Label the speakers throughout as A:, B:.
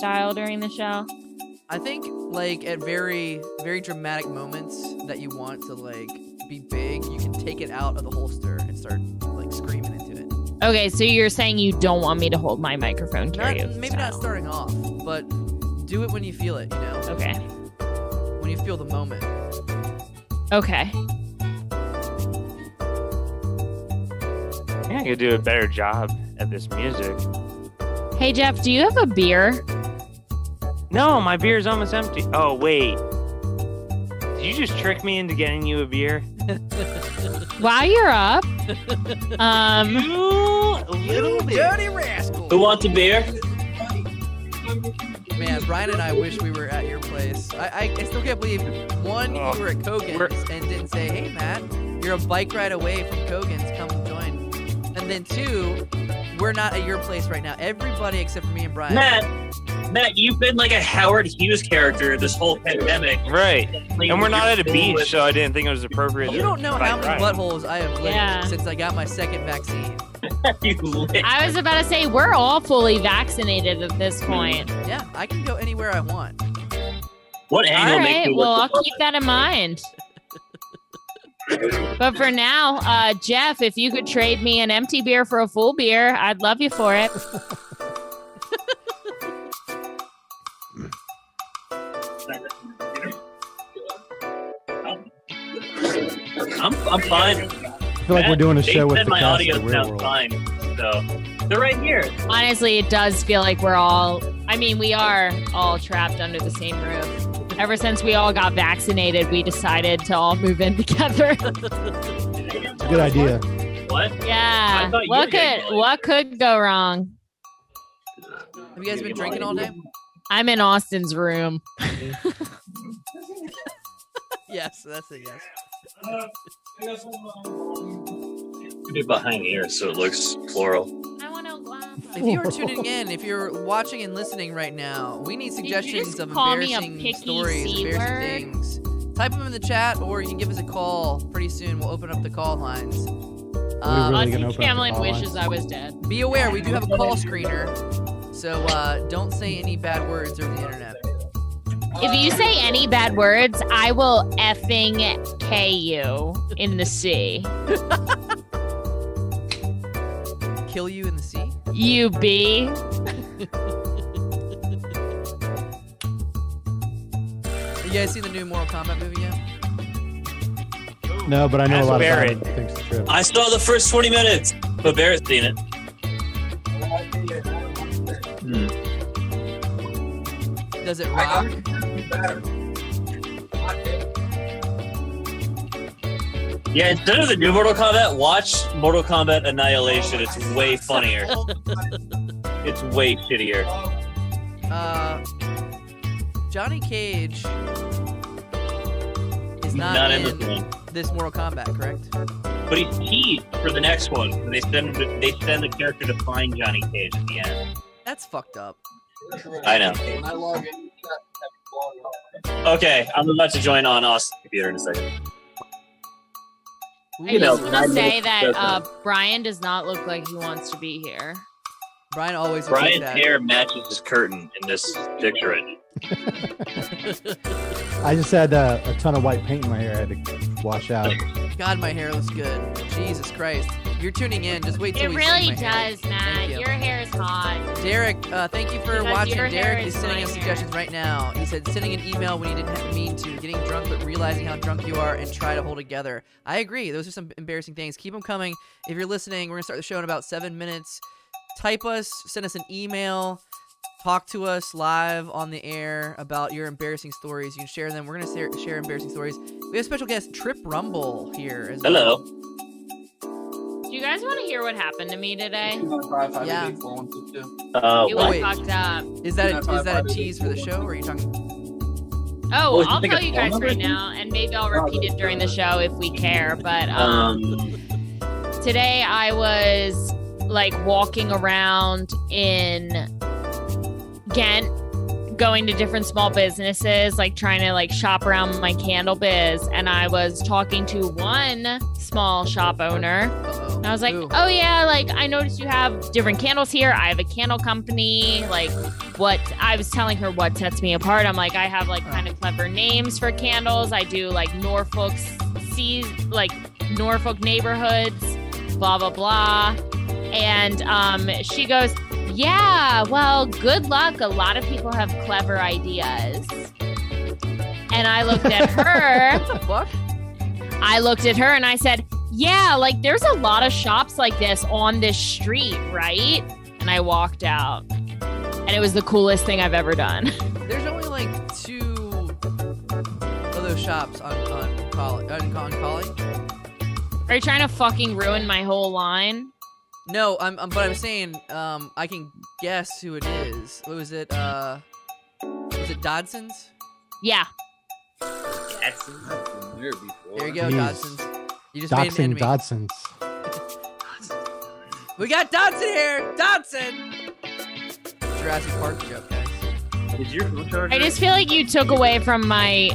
A: style during the show?
B: I think like at very, very dramatic moments that you want to like be big, you can take it out of the holster and start like screaming into it.
A: Okay, so you're saying you don't want me to hold my microphone karaoke
B: Maybe not starting off, but do it when you feel it, you know?
A: Okay.
B: When you feel the moment.
A: Okay.
C: I could do a better job at this music.
A: Hey, Jeff, do you have a beer?
C: No, my beer's almost empty. Oh, wait. Did you just trick me into getting you a beer?
A: While you're up,
B: You dirty rascal.
D: Who wants a beer?
B: Man, Brian and I wish we were at your place. I still can't believe, one, you were at Kogan's and didn't say, hey, Matt, you're a bike ride away from Kogan's, come join. And then two, we're not at your place right now. Everybody except for me and Brian.
D: Matt, you've been like a Howard Hughes character this whole pandemic.
C: Right. And we're not at a beach, so I didn't think it was appropriate.
B: You don't know how many buttholes I have licked since I got my second vaccine.
A: I was about to say, we're all fully vaccinated at this point.
B: Yeah, I can go anywhere I want.
D: What angle makes
A: right,
D: me
A: well,
D: look
A: I'll keep that in mind. But for now, Jeff, if you could trade me an empty beer for a full beer, I'd love you for it.
D: I'm fine.
E: I feel like we're doing a show with the
D: my
E: cast
D: audio
E: of the real
D: sounds
E: world.
D: fine, so they're right here.
A: Honestly, it does feel like we're all, I mean, we are all trapped under the same roof. Ever since we all got vaccinated, we decided to all move in together.
E: It's a good idea.
D: What?
A: Yeah. What could go wrong?
B: Have you guys been drinking all day?
A: I'm in Austin's room.
B: Yes, that's a yes.
D: Be behind here so it looks floral.
A: I want to laugh.
B: If you are tuning in, if you're watching and listening right now, we need suggestions of embarrassing stories, embarrassing things. Type them in the chat, or you can give us a call pretty soon. We'll open up the call lines.
A: Cameron wishes I was dead.
B: Be aware, we do have a call screener, so don't say any bad words over the internet.
A: If you say any bad words, I will effing K you in the sea.
B: Kill you in the sea?
A: You be.
B: You guys see the new Mortal Kombat movie yet?
E: No, but I know
C: Ask
E: a lot
C: Barrett.
E: about it. Thanks to Trip.
D: I saw the first 20 minutes, but Barrett's seen it.
B: Does it rock?
D: Yeah, instead of the new Mortal Kombat, watch Mortal Kombat Annihilation. It's way funnier. It's way shittier.
B: Johnny Cage is
D: Not in this one.
B: this Mortal Kombat, correct?
D: But he's teased for the next one. They send the character to find Johnny Cage at the end.
B: That's fucked up.
D: I know. Okay, I'm about to join on Austin's computer in a second.
A: I just want to say that Brian does not look like he wants to be here.
B: Brian always looks like
D: Brian's
B: that.
D: hair matches his curtain in this picture right now.
E: I just had a ton of white paint in my hair. I had to wash out.
B: God, my hair looks good. Jesus Christ. You're tuning in. Just wait till
A: It
B: we see
A: really
B: my hair.
A: does, Matt.
B: Thank you.
A: Your hair is hot.
B: Derek, thank you for
A: Because
B: watching.
A: your hair
B: Derek is
A: is
B: sending
A: my
B: us
A: hair.
B: suggestions right now. He said sending an email when you didn't mean to, getting drunk but realizing how drunk you are and try to hold it together. I agree. Those are some embarrassing things. Keep them coming. If you're listening, we're going to start the show in about 7 minutes. Type us, send us an email, talk to us live on the air about your embarrassing stories. You can share them. We're going to share embarrassing stories. We have special guest Trip Rumble here as well.
D: Hello.
A: Do you guys want to hear what happened to me today?
B: Yeah.
A: It
D: Well,
A: was fucked up.
B: Is that a tease for the show, or are you talking?
A: Oh,
D: you
A: I'll
D: think
A: tell
D: it's
A: you guys
D: phone
A: right
D: number?
A: now, and maybe I'll repeat it during the show if we care. But today I was like walking around in Ghent, going to different small businesses, like trying to like shop around my candle biz, and I was talking to one small shop owner. And I was like,
B: Ooh.
A: oh yeah, like I noticed you have different candles here. I have a candle company. Like, what I was telling her what sets me apart. I'm like, I have like kind of clever names for candles. I do like Norfolk neighborhoods, blah, blah, blah. And she goes, yeah, well, good luck. A lot of people have clever ideas. And I looked at her.
B: What?
A: I looked at her and I said, yeah, like there's a lot of shops like this on this street, right? And I walked out. And it was the coolest thing I've ever done.
B: There's only like 2 of those shops on Collie.
A: Are you trying to fucking ruin my whole line?
B: No, but I'm saying I can guess who it is. What was it? Was it Dodson's?
A: Yeah.
B: There you go,
E: Jeez.
B: Dodson's. You just made an enemy.
E: Dodson's.
B: We got Dodson here! Dodson! Jurassic Park joke, guys.
D: Is your phone charger?
A: I just feel like you took away from my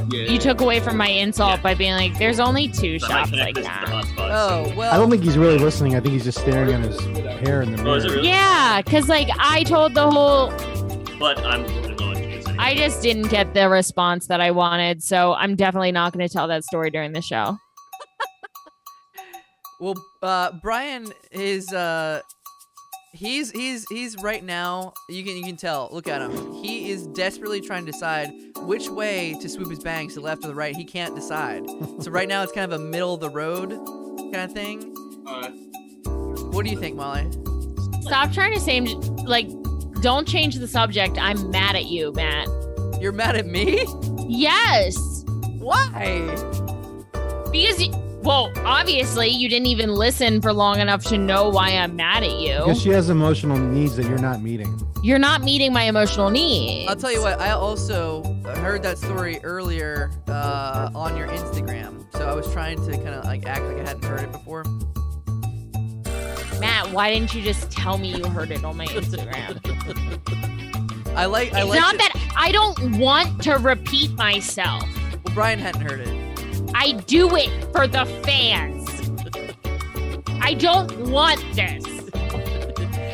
A: insult by being like, there's only 2 shops like that.
B: Oh, well.
E: I don't think he's really listening. I think he's just staring at his hair in the mirror.
D: Oh, is it really?
A: Yeah, because like I told the whole,
D: But I'm really low on juice anyway.
A: I just didn't get the response that I wanted. So I'm definitely not going to tell that story during the show.
B: Well, Brian is he's right now. You can tell. Look at him. He is desperately trying to decide which way to swoop his bangs, to the left or the right. He can't decide. So right now it's kind of a middle of the road kind of thing. What do you think, Molly?
A: Stop trying to say, like, don't change the subject. I'm mad at you, Matt.
B: You're mad at me?
A: Yes.
B: Why?
A: Because, well, obviously you didn't even listen for long enough to know why I'm mad at you.
E: Because she has emotional needs that you're not meeting.
A: You're not meeting my emotional needs.
B: I'll tell you what. I also heard that story earlier on your Instagram. So I was trying to kind of like act like I hadn't heard it before.
A: Matt, why didn't you just tell me you heard it on my Instagram?
B: I like.
A: It's not that I don't want to repeat myself.
B: Well, Brian hadn't heard it.
A: I do it for the fans. I don't want this.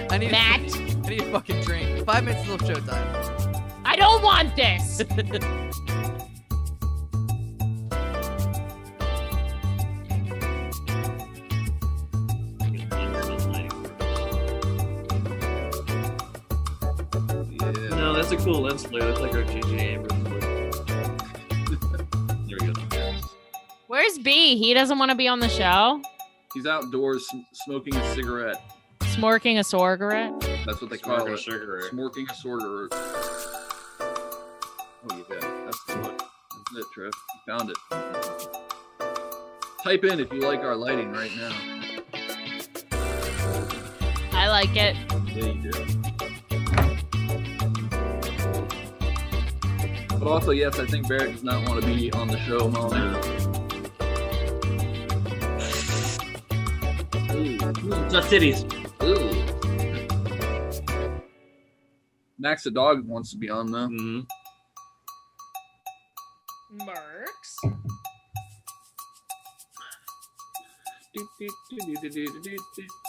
B: I need
A: Matt.
B: I need a fucking drink. 5 minutes till showtime.
A: I don't want this.
D: No, that's a cool lens flare. That's like our JJ Abrams look. There we go.
A: Where's B? He doesn't want to be on the show.
F: He's outdoors smoking a cigarette.
A: Smorking a cigarette.
F: That's what they call
D: Smoking a
F: it.
D: cigarette.
F: Smoking a cigarette. Oh, yeah. That's the look. That's it, Trev. You found it. Type in if you like our lighting right now.
A: I like it.
F: Yeah, you do. But also, yes, I think Barrett does not want to be on the show, Molly.
D: Not titties.
F: Ooh. Max the dog wants to be on though.
D: Mm-hmm.
A: Mercs.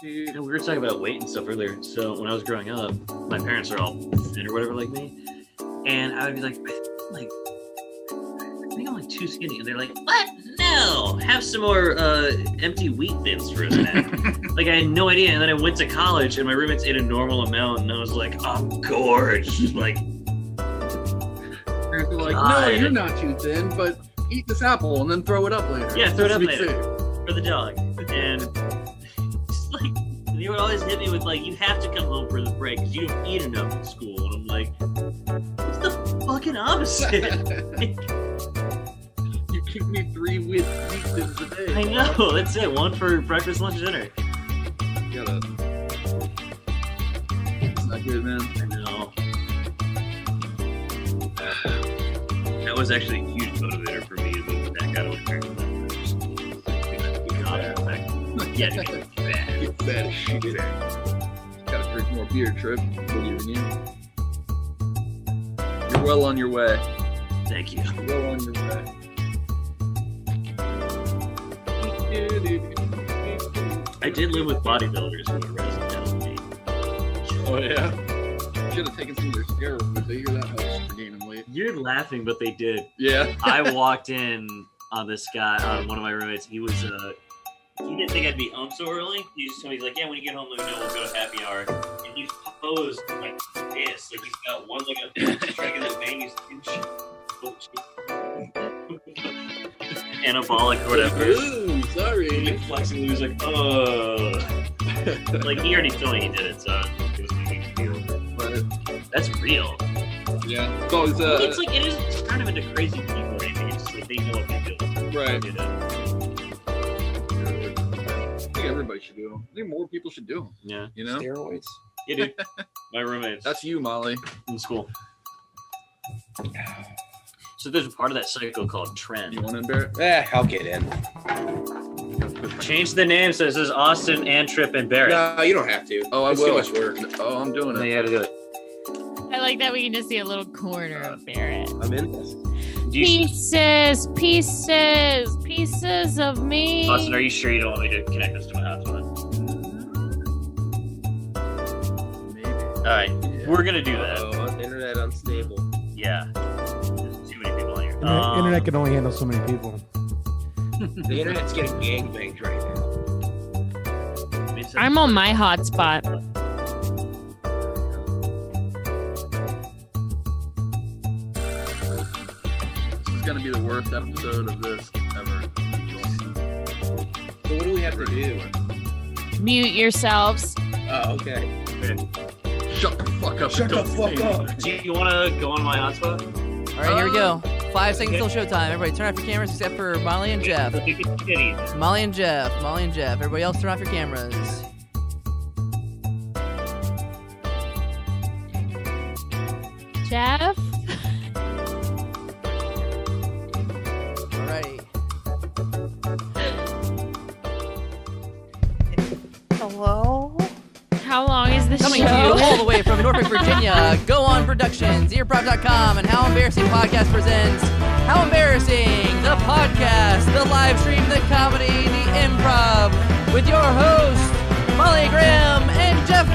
D: We were talking about weight and stuff earlier. So when I was growing up, my parents are all thin or whatever like me, and I would be like, I think I'm like too skinny, and they're like, what? No, have some more empty wheat thins for a snack. Like I had no idea, and then I went to college, and my roommates ate a normal amount, and I was like, I'm gorged. Like,
F: Parents are like, no,
D: God.
F: you're not too thin, but eat this apple and then throw it up later.
D: Yeah, throw it up
F: Sweet
D: later.
F: food.
D: For the dog. And just like, they would always hit me with like, you have to come home for the break because you don't eat enough in school. And I'm like, it's the fucking opposite.
F: You give me 3 wheat thins a day.
D: I know, that's it. One for breakfast, lunch, dinner.
F: Gotta. It's not good, man.
D: I know. That was actually a huge motivator for me to move back out of my parents' house. Yeah, to get fat.
F: Get fat as shit. Gotta drink more beer, Trip. Believe in you. You're well on your way.
D: Thank you.
F: You're well on your way.
D: I did live with bodybuilders who were resident me.
F: Oh yeah. should have taken some of their steroids, but they hear that helps for gaining weight.
D: You're laughing, but they did.
F: Yeah.
D: I walked in on this guy, on one of my roommates. He was he didn't think I'd be home so early. He just told me, he's like, yeah, when you get home, let me know, we'll go to happy hour. And he posed like this, like he's got one leg up, striking his vein, he's anabolic or whatever.
F: Ooh, sorry.
D: He flexing, he was like, like he already told me he did it, so it was making me feel.
F: But
D: That's real.
F: yeah, it's always
D: It's like, it isn't kind of into crazy people or anything. It's just like they know what they do.
F: right.
D: They do that.
F: I think everybody should do them. I think more people should do them.
D: Yeah.
F: You know,
G: Steroids.
D: Yeah, dude. My roommates.
F: that's you, Molly.
D: in school. So there's a part of that cycle called
F: You
D: trend.
F: want to embarrass?
G: I'll get in.
D: Change the name so it says Austin, Antrip, and Barrett.
G: No, you don't have to.
F: Oh, I
G: It's
F: will.
G: too much work.
F: Oh, I'm doing
D: No,
F: it.
D: you gotta do it.
A: I like that we can just see a little corner of Barrett.
G: I'm in this.
D: Do you,
A: Pieces, pieces, pieces of me.
D: Austin, are you sure you don't want me to connect this to my hotspot?
F: Maybe.
D: All right,
F: Yeah.
D: we're gonna do that.
G: Oh, internet unstable.
D: Yeah. There's too many people on here.
E: Internet can only handle so many people.
G: The internet's getting gangbanged right now.
A: I'm on my hotspot.
F: This is gonna be the worst episode of this ever.
G: So what do we have to do?
A: Mute yourselves.
G: Oh, okay.
F: Shut the fuck up.
G: Shut the
F: Don't
G: fuck
F: say
G: up.
F: anything.
D: Do you want to go on my hotspot?
B: All right, here we go. 5 seconds till showtime. Everybody turn off your cameras except for Molly and Jeff. Molly and Jeff. Molly and Jeff. Everybody else turn off your cameras.
A: Jeff?
B: Alrighty.
H: Hello?
A: How long is the
B: Coming to
A: show?
B: you all the way from Norfolk, Virginia, Go On Productions, Improv.com, and How Embarrassing Podcast presents How Embarrassing, the podcast, the live stream, the comedy, the improv, with your hosts, Molly Graham and Jeff.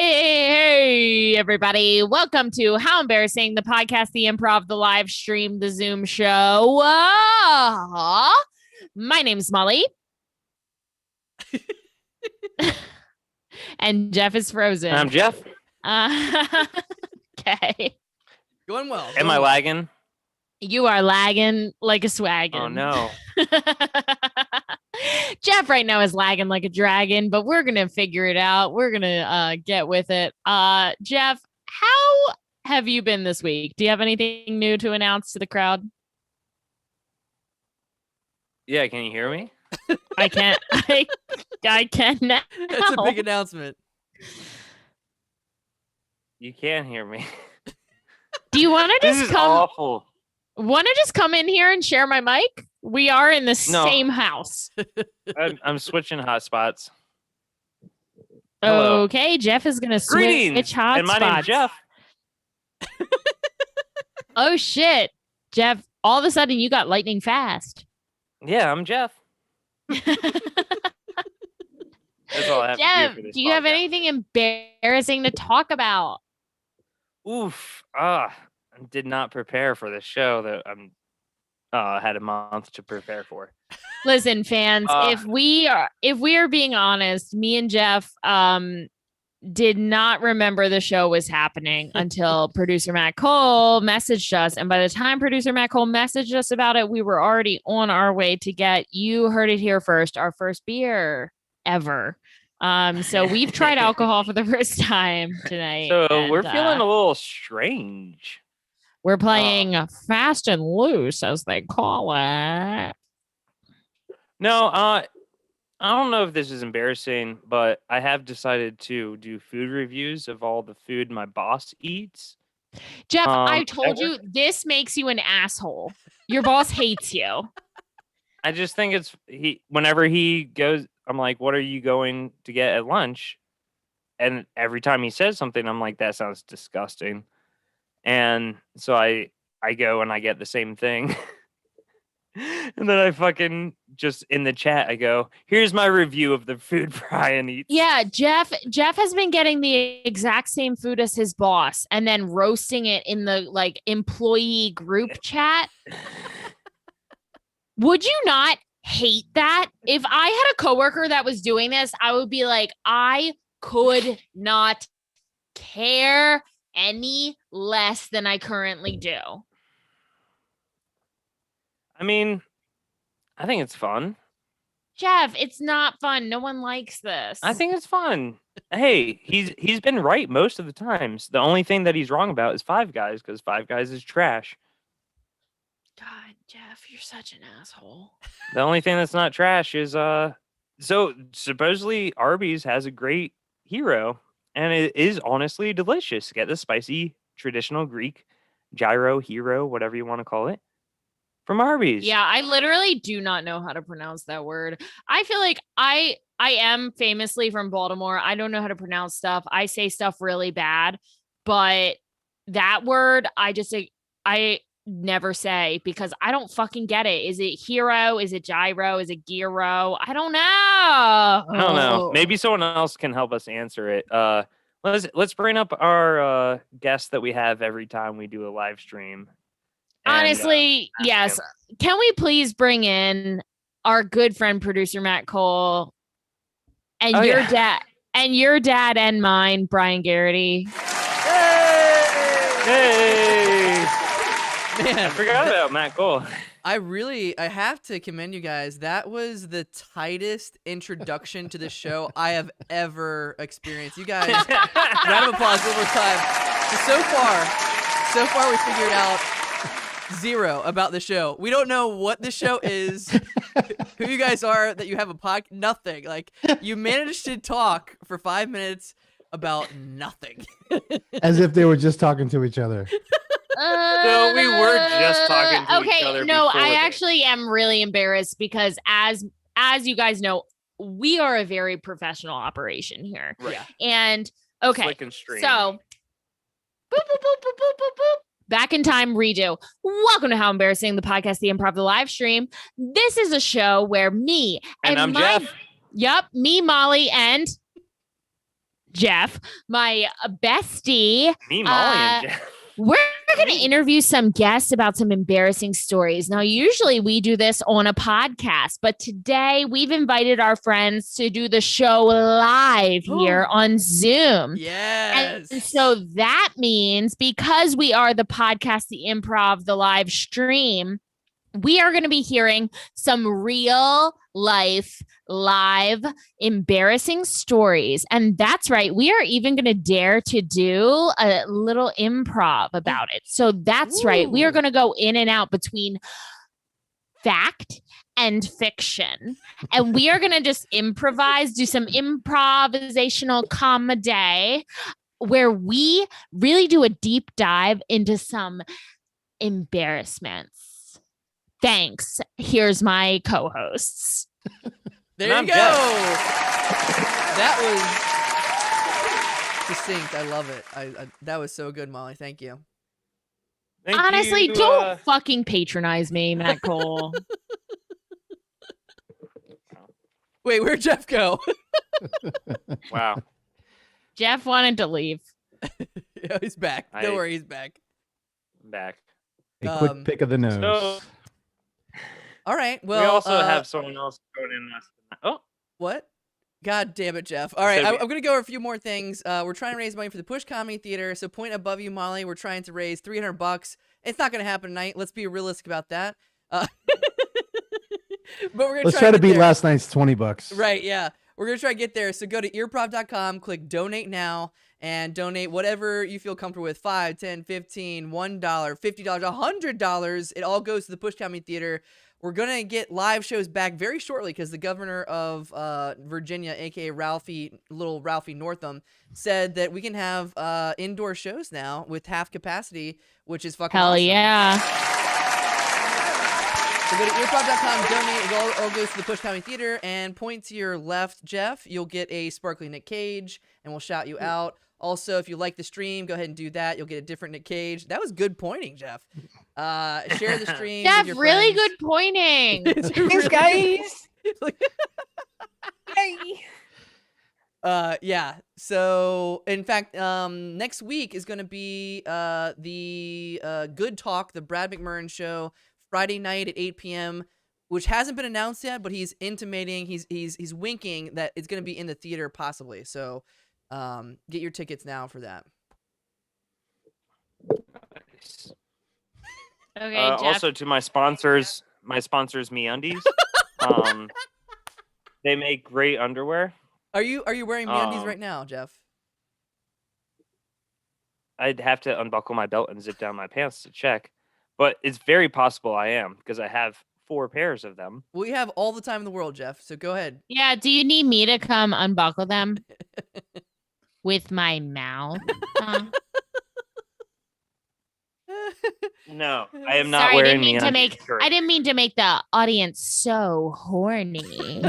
A: Hey, everybody. Welcome to How Embarrassing, the podcast, the improv, the live stream, the Zoom show. My name's Molly. And Jeff is frozen.
C: I'm Jeff.
A: Okay.
B: Going well.
C: Am I lagging?
A: You are lagging like a swaggin'.
C: Oh no.
A: Jeff right now is lagging like a dragon, but we're gonna figure it out. We're gonna get with it. Jeff, how have you been this week? Do you have anything new to announce to the crowd?
C: Yeah, can you hear me?
A: I can't. I can now.
B: That's a big announcement.
C: You can hear me.
A: Do you want to
C: This
A: just
C: is
A: come?
C: awful.
A: Want to just come in here and share my mic? We are in the
C: No.
A: same house.
C: I'm switching hotspots. Hello.
A: Okay, Jeff is gonna switch
C: Greetings.
A: hotspots.
C: And my name's Jeff.
A: Oh shit, Jeff! All of a sudden, you got lightning fast.
C: Yeah, I'm Jeff. That's all I have
A: Jeff,
C: to do for this
A: do you have
C: podcast.
A: anything embarrassing to talk about?
C: Oof. I did not prepare for this show that I'm had a month to prepare for.
A: Listen, fans,
C: Uh,
A: if we are being honest, me and Jeff did not remember the show was happening until producer Matt Cole messaged us. And by the time producer Matt Cole messaged us about it, we were already on our way to get, you heard it here first, our first beer ever. So we've tried alcohol for the first time tonight.
C: So
A: and,
C: we're feeling a little strange.
A: we're playing fast and loose, as they call it.
C: No, I don't know if this is embarrassing, but I have decided to do food reviews of all the food my boss eats.
A: Jeff, I told
C: ever.
A: you this makes you an asshole. Your boss hates you.
C: I just think whenever he goes, I'm like, what are you going to get at lunch? And every time he says something, I'm like, that sounds disgusting. And so I I go and I get the same thing. And then I fucking just in the chat, I go, here's my review of the food Brian eats.
A: Yeah, Jeff has been getting the exact same food as his boss and then roasting it in the like employee group chat. Would you not hate that? If I had a coworker that was doing this, I would be like, I could not care any less than I currently do.
C: I mean, I think it's fun.
A: Jeff, it's not fun. No one likes this.
C: I think it's fun. Hey, he's been right most of the times. The only thing that he's wrong about is Five Guys, because Five Guys is trash.
A: God, Jeff, you're such an asshole.
C: The only thing that's not trash is so supposedly Arby's has a great hero, and it is honestly delicious. Get the spicy traditional Greek gyro hero, whatever you want to call it, from Arby's.
A: Yeah, I literally do not know how to pronounce that word. I feel like I am famously from Baltimore. I don't know how to pronounce stuff. I say stuff really bad, but that word I never say because I don't fucking get it. Is it hero? Is it gyro? Is it gyro? I don't know.
C: I don't know. Maybe someone else can help us answer it. Let's bring up our guest that we have every time we do a live stream.
A: Honestly, yes. Can we please bring in our good friend producer Matt Cole and your dad and mine, Brian Garrity.
C: Hey!
B: Man,
C: I forgot about Matt Cole.
B: I have to commend you guys. That was the tightest introduction to the show I have ever experienced. You guys, round of applause one more time. So far we figured out zero about the show. We don't know what the show is, who you guys are, that you have a podcast, nothing. Like, you managed to talk for 5 minutes about nothing.
E: As if they were just talking to each other.
C: No, we were just talking to each other.
A: No,
C: before
A: I
C: this.
A: actually am really embarrassed because as you guys know, we are a very professional operation here.
C: Right.
A: And okay,
C: Slick and strange.
A: so boop, boop, boop, boop, boop, boop, boop. Back in time redo. Welcome to How Embarrassing, the podcast, the Improv, the live stream. This is a show where me
C: and I'm Jeff.
A: Yep, me, Molly, and Jeff, my bestie.
C: Me, Molly, and Jeff.
A: We're going to interview some guests about some embarrassing stories. Now, usually we do this on a podcast, but today we've invited our friends to do the show live here on Zoom.
B: Yes.
A: And so that means because we are the podcast, the Improv, the live stream, we are going to be hearing some real life, live, embarrassing stories. And that's right. We are even going to dare to do a little improv about it. So that's right. We are going to go in and out between fact and fiction. And we are going to just improvise, do some improvisational comedy where we really do a deep dive into some embarrassments. Thanks. Here's my co-hosts.
B: There you go. That was succinct. I love it. I that was so good, Molly. Thank you.
C: Thank
A: Honestly,
C: you,
A: don't fucking patronize me, Matt Cole.
B: Wait, where'd Jeff go?
C: Wow.
A: Jeff wanted to leave.
B: Yeah, he's back. Don't worry, he's back.
C: I'm back.
E: A quick pick of the nose.
C: So,
B: all right. Well,
C: we also have someone else going in last night. Oh,
B: what? God damn it, Jeff. All right, I'm going to go over a few more things. We're trying to raise money for the Push Comedy Theater. So point above you, Molly. We're trying to raise $300. It's not going to happen tonight. Let's be realistic about that. But we're going
E: Let's try to beat last night's $20.
B: Right, yeah. We're going to try to get there. So go to earprov.com, click donate now, and donate whatever you feel comfortable with. $5, $10, $15, $1, $50, $100. It all goes to the Push Comedy Theater. We're going to get live shows back very shortly because the governor of Virginia, a.k.a. little Ralphie Northam, said that we can have indoor shows now with half capacity, which is fucking
A: Hell
B: awesome.
A: yeah.
B: So go to earprov.com, donate. It all goes to the Push Comedy Theater, and point to your left, Jeff. You'll get a sparkly Nick Cage, and we'll shout you out. Also, if you like the stream, go ahead and do that. You'll get a different Nick Cage. That was good pointing, Jeff. Share the stream.
A: Jeff,
B: with your
A: really
B: friends.
A: good pointing.
B: It's
C: Thanks,
B: really
C: guys.
B: good.
C: Yay.
B: Yeah. So, in fact, next week is going to be the Good Talk, the Brad McMurrin show, Friday night at 8 p.m., which hasn't been announced yet, but he's intimating, he's winking that it's going to be in the theater possibly. So, get your tickets now for that.
C: Nice.
A: Okay, Jeff.
C: Also to my sponsors, MeUndies. They make great underwear.
B: Are you wearing MeUndies
C: Um,
B: right now, Jeff?
C: I'd have to unbuckle my belt and zip down my pants to check, but it's very possible I am because I have 4 pairs of them.
B: We have all the time in the world, Jeff. So go ahead.
A: Yeah, do you need me to come unbuckle them with my mouth?
C: No, I am not
A: Sorry, I
C: wearing
A: didn't mean to
C: MeUndies
A: make
C: shirt.
A: I didn't mean to make the audience so horny.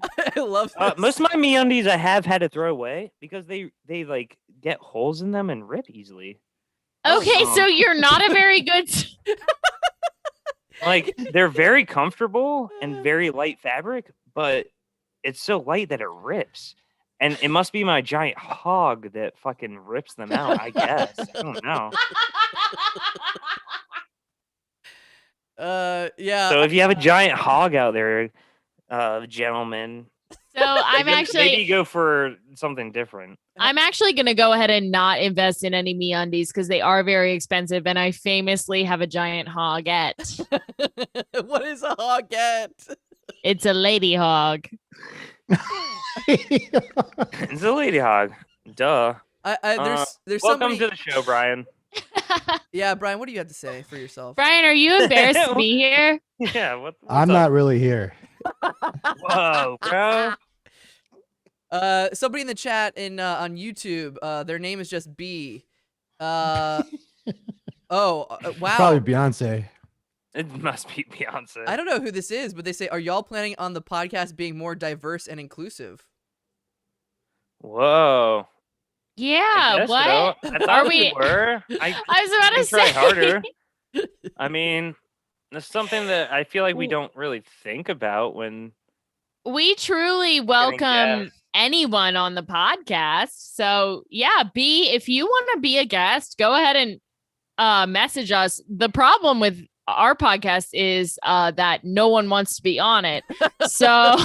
B: I love this.
C: Most of my MeUndies I have had to throw away because they like get holes in them and rip easily.
A: Okay, so you're not a very good
C: Like they're very comfortable and very light fabric, but it's so light that it rips. And it must be my giant hog that fucking rips them out, I guess. I don't know.
B: Yeah.
C: So if you have a giant hog out there, gentlemen,
A: So I'm
C: maybe go for something different.
A: I'm actually going to go ahead and not invest in any MeUndies because they are very expensive, and I famously have a giant hoggette.
B: What is a hoggette?
A: It's a lady hog.
C: It's a lady hog. Duh.
B: There's
C: Welcome
B: somebody...
C: to the show, Brian.
B: Yeah, Brian, what do you have to say for yourself?
A: Brian, are you embarrassed to be here?
C: Yeah, what's
E: I'm
C: up?
E: not really here.
C: Whoa, bro.
B: Somebody in the chat on YouTube, their name is just B. Wow.
E: Probably Beyonce.
C: It must be Beyonce.
B: I don't know who this is, but they say, are y'all planning on the podcast being more diverse and inclusive?
C: Whoa.
A: Yeah,
C: I guess
A: what?
C: so. I thought
A: Are
C: we
A: we-
C: were.
A: I was about to
C: can try
A: say.
C: harder. I mean, that's something that I feel like we don't really think about when.
A: We truly welcome
C: guests.
A: anyone on the podcast. So yeah, B, if you want to be a guest, go ahead and message us. The problem with our podcast is that no one wants to be on it. So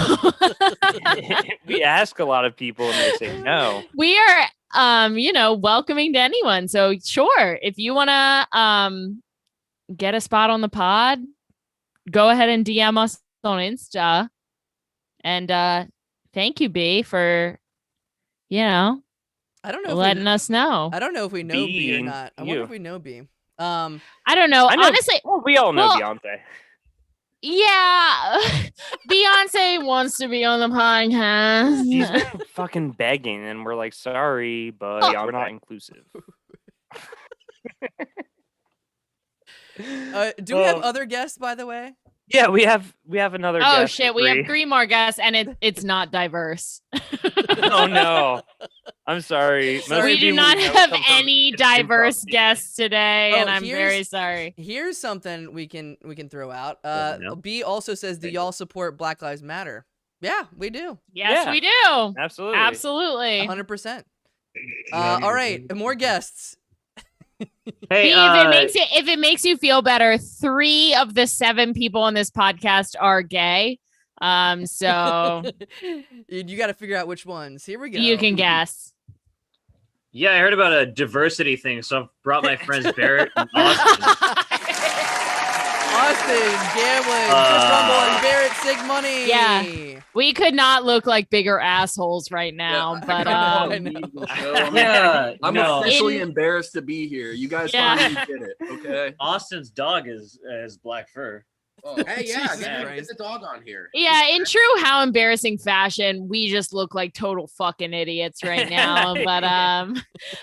C: We ask a lot of people and they say no.
A: we are welcoming to anyone. So sure, if you want to get a spot on the pod, go ahead and DM us on Insta. And thank you, B, for
B: I don't know.
A: letting us know.
B: I don't know if we know B or
C: Being
B: not. I wonder
C: you.
B: if we know B.
A: I don't know.
C: I know-
A: Honestly,
C: Well, we all know
A: Well-
C: Beyonce.
A: yeah. Beyonce wants to be on the podcast.
C: She's been fucking begging, and we're like, sorry, but we're not inclusive.
B: Do we have other guests, by the way?
C: Yeah, we have another.
A: Oh
C: guest
A: shit,
C: for
A: we have
C: free.
A: 3 more guests, and it's not diverse.
C: Oh no, I'm sorry.
B: Sorry,
A: We
C: Most
A: do
C: people
A: not
C: know
A: have
C: come from
A: any
C: improv
A: diverse
C: team.
A: guests today, and
B: Oh,
A: I'm very sorry.
B: Here's something we can throw out.
C: no.
B: B also says, do y'all support Black Lives Matter? Yeah, we do.
A: Yes,
C: Yeah.
A: we do.
C: Absolutely.
A: Absolutely.
B: 100%. All right, more guests.
C: Hey,
A: B, if it makes you feel better, 3 of the 7 people on this podcast are gay. So
B: You got to figure out which ones. Here we go.
A: you can guess.
D: Yeah, I heard about a diversity thing, so I've brought my friends Barrett and Austin.
B: Austin, Gambling, Chris Rumble, and Barrett Sig Money.
A: Yeah. We could not look like bigger assholes right now, but
B: I know.
D: Yeah,
F: I'm
D: no.
F: officially embarrassed to be here. You guys
A: Yeah.
F: finally did it, okay?
D: Austin's dog is black fur.
F: Oh, hey, yeah,
B: Jesus
F: get
B: Christ.
F: the dog on here.
A: yeah, in true how embarrassing fashion, we just look like total fucking idiots right now. But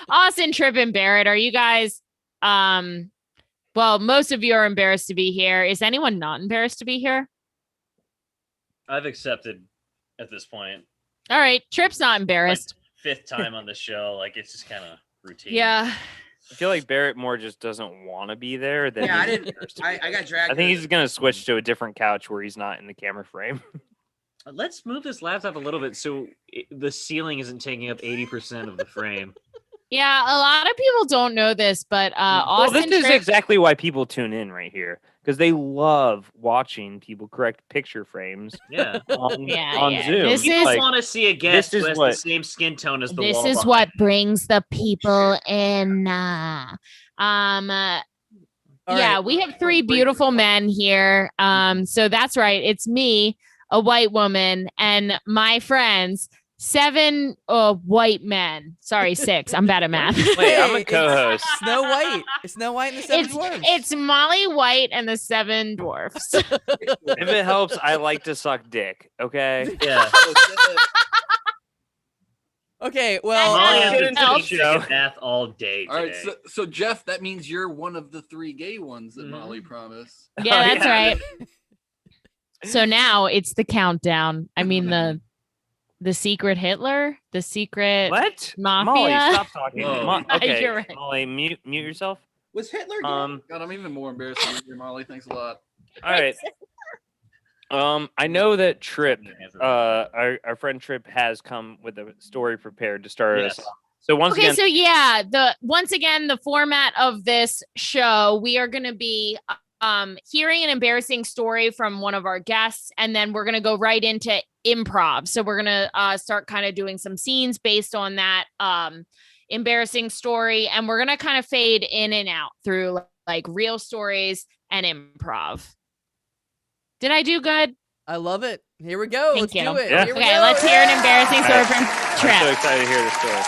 A: Austin, Tripp, and Barrett, are you guys well, most of you are embarrassed to be here. Is anyone not embarrassed to be here?
D: I've accepted at this point.
A: All right, Trip's not embarrassed.
D: Fifth time on the show, like it's just kind of routine.
A: Yeah.
C: I feel like Barrett more just doesn't want to be there. Than
G: Yeah, I
C: he's
G: didn't.
C: embarrassed to be
G: I
C: there.
G: got dragged.
C: I think
G: here.
C: he's gonna switch to a different couch where he's not in the camera frame.
I: Let's move this laptop a little bit so the ceiling isn't taking up 80% of the frame.
A: Yeah, a lot of people don't know this, but
C: Well,
A: Austin
C: this is
A: Tripp-
C: exactly why people tune in right here because they love watching people correct ppicture frames
I: Yeah.
C: on,
A: Yeah,
C: on
A: yeah.
C: Zoom.
A: This
I: People
A: is-
C: Like,
I: want to see a guest
C: this
I: who
C: is
I: has
C: what-
I: the same skin tone as the
A: this
I: wall
A: is
I: behind.
A: what brings the people in.
B: All
A: Yeah,
B: right.
A: we have three beautiful men here. So that's right. It's me, a white woman, and my friends, 7 white men. Sorry, 6. I'm bad at math.
C: Wait, I'm
B: Hey,
C: a co-host.
B: It's Snow White. It's Snow White and the Seven Dwarfs.
A: It's Molly White and the 7 dwarfs.
C: If it helps, I like to suck dick. Okay.
I: Yeah.
B: Okay, well,
I: Molly
A: Get
I: has been
A: into the
I: sick
C: show.
I: of math all day
F: All right,
I: today.
F: so Jeff, that means you're one of the 3 gay ones that Molly promised.
A: Yeah,
C: Oh,
A: that's
C: yeah.
A: right. So now it's the countdown. I mean the secret Hitler, the secret
C: What?
A: Mafia.
C: Molly, stop talking.
I: Whoa.
C: Okay,
A: You're right.
C: Molly, mute yourself.
G: Was Hitler gay?
C: Um,
F: God, I'm even more embarrassed than you, Molly. Thanks a lot.
C: all right. I know that Tripp, our friend Tripp, has come with a story prepared to start us
I: Yes.
C: off. So once
A: Okay,
C: again,
A: so yeah, once again the format of this show, we are going to be hearing an embarrassing story from one of our guests, and then we're going to go right into improv. So we're going to start kind of doing some scenes based on that embarrassing story, and we're going to kind of fade in and out through like real stories and improv. Did I do good?
B: I love it. Here we go.
A: Thank
B: Let's
A: you.
B: do it.
C: Yeah.
B: Here we
A: Okay,
B: go.
A: let's hear an embarrassing story
C: All
A: from
C: I'm so
A: Trip.
C: excited to hear the story.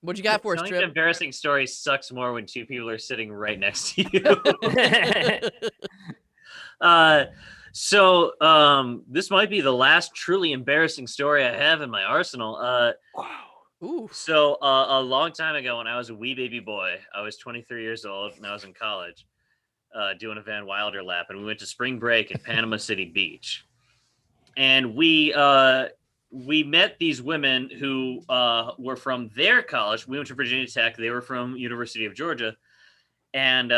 B: What you got for us,
I: Telling an
B: Trip?
I: embarrassing story sucks more when two people are sitting right next to you. This might be the last truly embarrassing story I have in my arsenal.
B: Ooh.
I: So a long time ago, when I was a wee baby boy, I was 23 years old and I was in college, doing a Van Wilder lap, and we went to spring break at Panama City Beach, and we met these women who were from their college. We went to Virginia Tech. They were from University of Georgia, and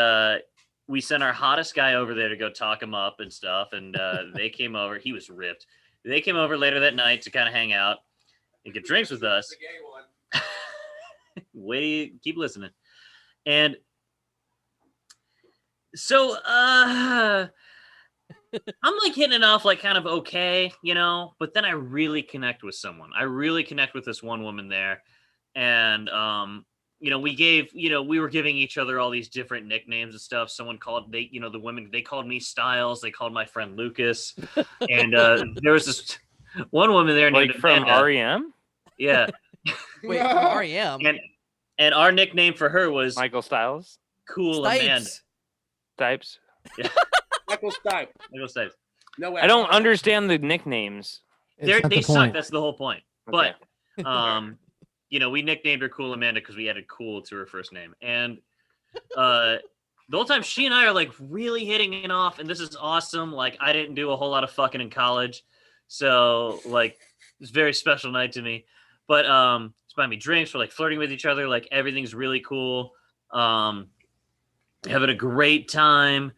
I: we sent our hottest guy over there to go talk him up and stuff. And they came over. He was ripped. They came over later that night to kind of hang out and get drinks with us. Keep listening. And so I'm like hitting it off like kind of okay, you know, but then I really connect with someone. I really connect with this one woman there. And you know, we were giving each other all these different nicknames and stuff. Someone called the women, they called me Styles, they called my friend Lucas. And there was this one woman there
C: Like
I: named
C: from
I: Amanda.
C: REM,
I: Yeah.
B: Wait, REM.
I: And our nickname for her was
C: Michael Styles,
I: Cool Amanda.
B: Stipes.
C: Stipes.
G: Michael Stipe.
I: Michael Stipes.
G: No way.
C: I don't understand the nicknames.
E: It's not
I: They
E: the
I: suck.
E: point.
I: That's the whole point.
C: Okay.
I: But you know, we nicknamed her Cool Amanda because we added cool to her first name. And the whole time she and I are like really hitting it off, and this is awesome. Like, I didn't do a whole lot of fucking in college, so like it's a very special night to me. But it's buying me drinks, we're like flirting with each other, like everything's really cool. Having a great time,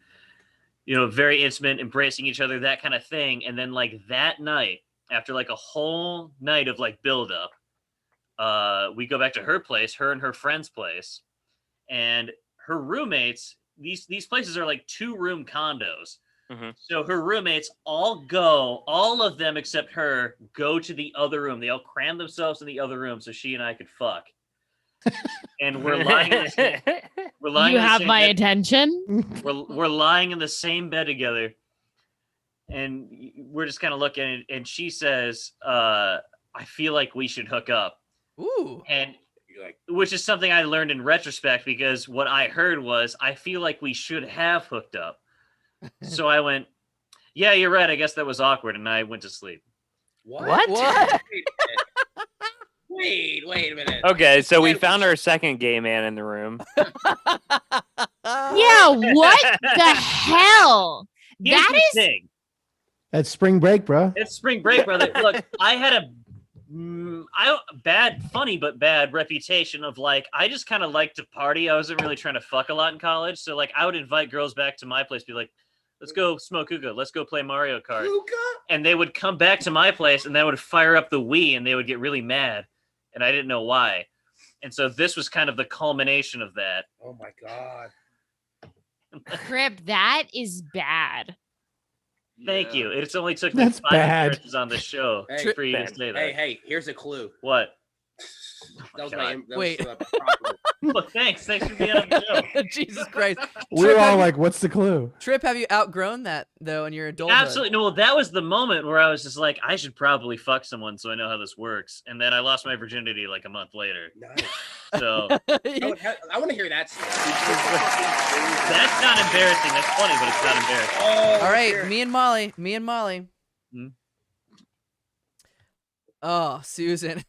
I: you know, very intimate, embracing each other, that kind of thing. And then like that night, after like a whole night of like build up, we go back to her place, her and her friend's place, and her roommates, these places are like 2-room condos.
C: Mhm.
I: So her roommates all of them except her go to the other room. They all cram themselves in the other room so she and I could fuck. And we're lying in the same, we're lying
A: You
I: in the
A: have
I: same
A: my
I: bed.
A: attention.
I: We're lying in the same bed together, and we're just kind of looking, and she says, I feel like we should hook up.
B: Ooh.
I: And
G: You're like,
I: which is something I learned in retrospect, because what I heard was, I feel like we should have hooked up. So I went, yeah, you're right. I guess that was awkward. And I went to sleep.
G: what?
B: What?
G: Wait a minute.
C: Okay, so we found our second gay man in the room.
A: Yeah, what the hell?
I: Here's
A: That
I: the
A: is
I: thing.
E: That's spring break, bro.
I: It's spring break, brother. Look, I had a funny but bad reputation of like, I just kind of like to party. I wasn't really trying to fuck a lot in college. So like, I would invite girls back to my place, be like, let's go smoke hookah. Let's go play Mario Kart.
G: Hookah?
I: And they would come back to my place and they would fire up the Wii and they would get really mad. And I didn't know why. And so this was kind of the culmination of that.
G: Oh my god.
A: Crip, that is bad.
I: Thank you. It's only took me
E: That's
I: 5
E: bad.
I: appearances on the show
G: Hey,
I: for you to say that.
G: Hey, here's a clue.
I: What?
G: That was
I: God.
G: my that
B: Wait.
G: was, proper.
I: Well, thanks for being on the show.
B: Jesus Christ.
E: We're
B: Trip,
E: all
B: have you-
E: like, what's the clue?
B: Trip, have you outgrown that though in your adulthood?
I: Absolutely. No, well, that was the moment where I was just like, I should probably fuck someone so I know how this works. And then I lost my virginity like a month later.
G: Nice.
I: So
G: I want to hear that story.
I: that's not embarrassing. That's funny, but it's not embarrassing.
G: Oh,
B: All right,
G: sure.
B: me and Molly.
I: Hmm?
B: Oh, Susan.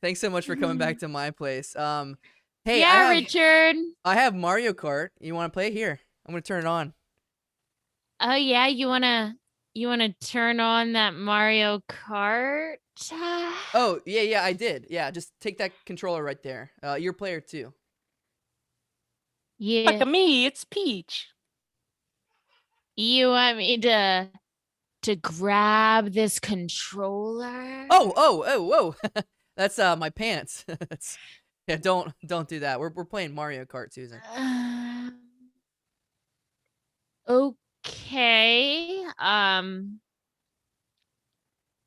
B: Thanks so much for coming back to my place. Hey,
A: yeah, Richard.
B: I have Mario Kart. You want to play? Here, I'm gonna turn it on.
A: Oh yeah, you wanna turn on that Mario Kart?
B: Oh, yeah, I did. Yeah, just take that controller right there. You're a player too.
A: Yeah.
C: Look at me, it's Peach.
A: You want me to grab this controller?
B: Oh, whoa. That's my pants. That's yeah. Don't do that. We're playing Mario Kart, Susan.
A: Okay.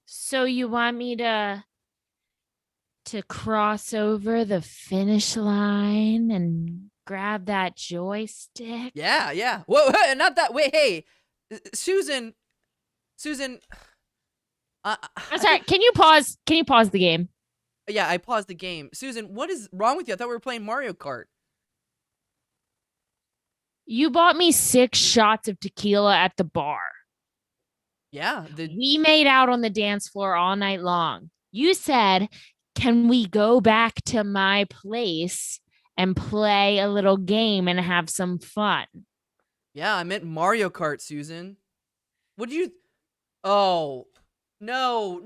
A: So you want me to cross over the finish line and grab that joystick?
B: Yeah. Whoa, not that. Wait, hey, Susan.
A: I'm sorry. Can you pause the game?
B: Yeah, I paused the game. Susan, what is wrong with you? I thought we were playing Mario Kart.
A: You bought me 6 shots of tequila at the bar.
B: Yeah.
A: We made out on the dance floor all night long. You said, can we go back to my place and play a little game and have some fun?
B: Yeah, I meant Mario Kart, Susan. What did you... Oh. No,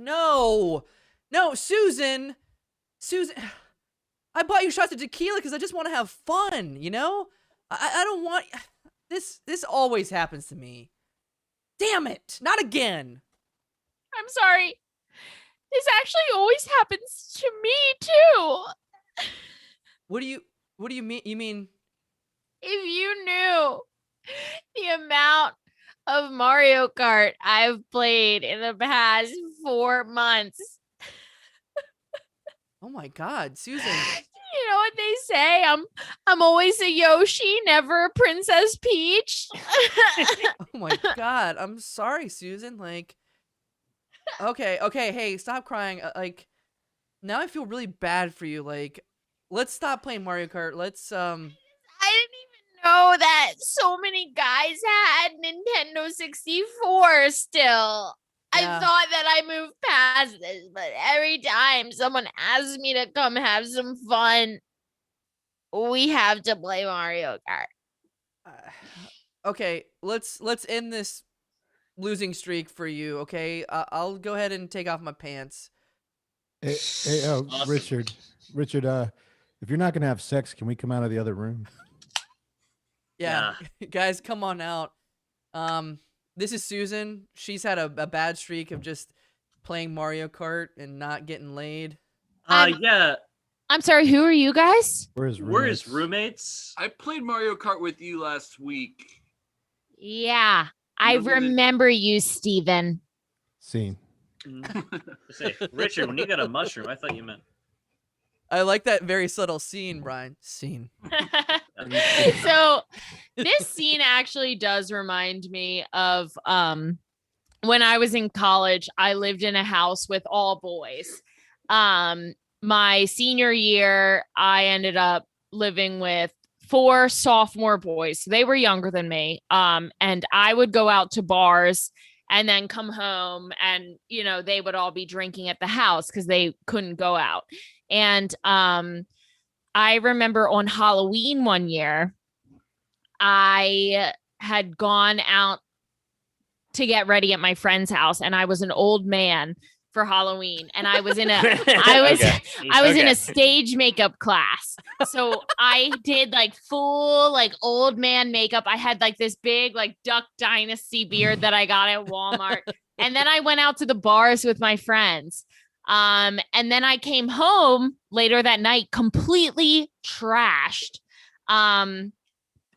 B: Susan. I bought you shots of tequila because I just want to have fun, you know? I don't want... This always happens to me. Damn it. Not again.
A: I'm sorry. This actually always happens to me too.
B: What do you mean? You mean...
A: If you knew the amount of Mario Kart I've played in the past 4 months.
B: Oh my God, Susan.
A: You know what they say? I'm always a Yoshi, never a Princess Peach.
B: Oh my God. I'm sorry, Susan. Like, okay. Hey, stop crying. Like, now I feel really bad for you. Like, let's stop playing Mario Kart. Let's,
A: I didn't even know that so many guys had Nintendo 64 still.
B: Yeah.
A: I thought that I moved past this, but every time someone asks me to come have some fun, we have to play Mario Kart.
B: Okay, let's end this losing streak for you, okay? I'll go ahead and take off my pants.
E: Hey,
I: Awesome.
E: Richard, if you're not gonna have sex, can we come out of the other room?
B: Yeah. Guys, come on out. This is Susan. She's had a bad streak of just playing Mario Kart and not getting laid.
I: Yeah.
A: I'm sorry, who are you guys?
E: We're his
I: We're his
E: roommates.
I: roommates.
F: I played Mario Kart with you last week.
A: Yeah, I
F: Remember the-
A: remember you, Steven.
E: Scene.
I: Say, Richard, when you got a mushroom, I thought you meant.
B: I like that very subtle scene, Brian. Scene.
A: So this scene actually does remind me of when I was in college. I lived in a house with all boys. My senior year, I ended up living with 4 sophomore boys. They were younger than me. And I would go out to bars and then come home, and they would all be drinking at the house because they couldn't go out. And I remember on Halloween one year, I had gone out to get ready at my friend's house, and I was an old man for Halloween, and I was in a stage makeup class. So I did like full like old man makeup. I had like this big like Duck Dynasty beard that I got at Walmart. And then I went out to the bars with my friends. And then I came home later that night completely trashed. And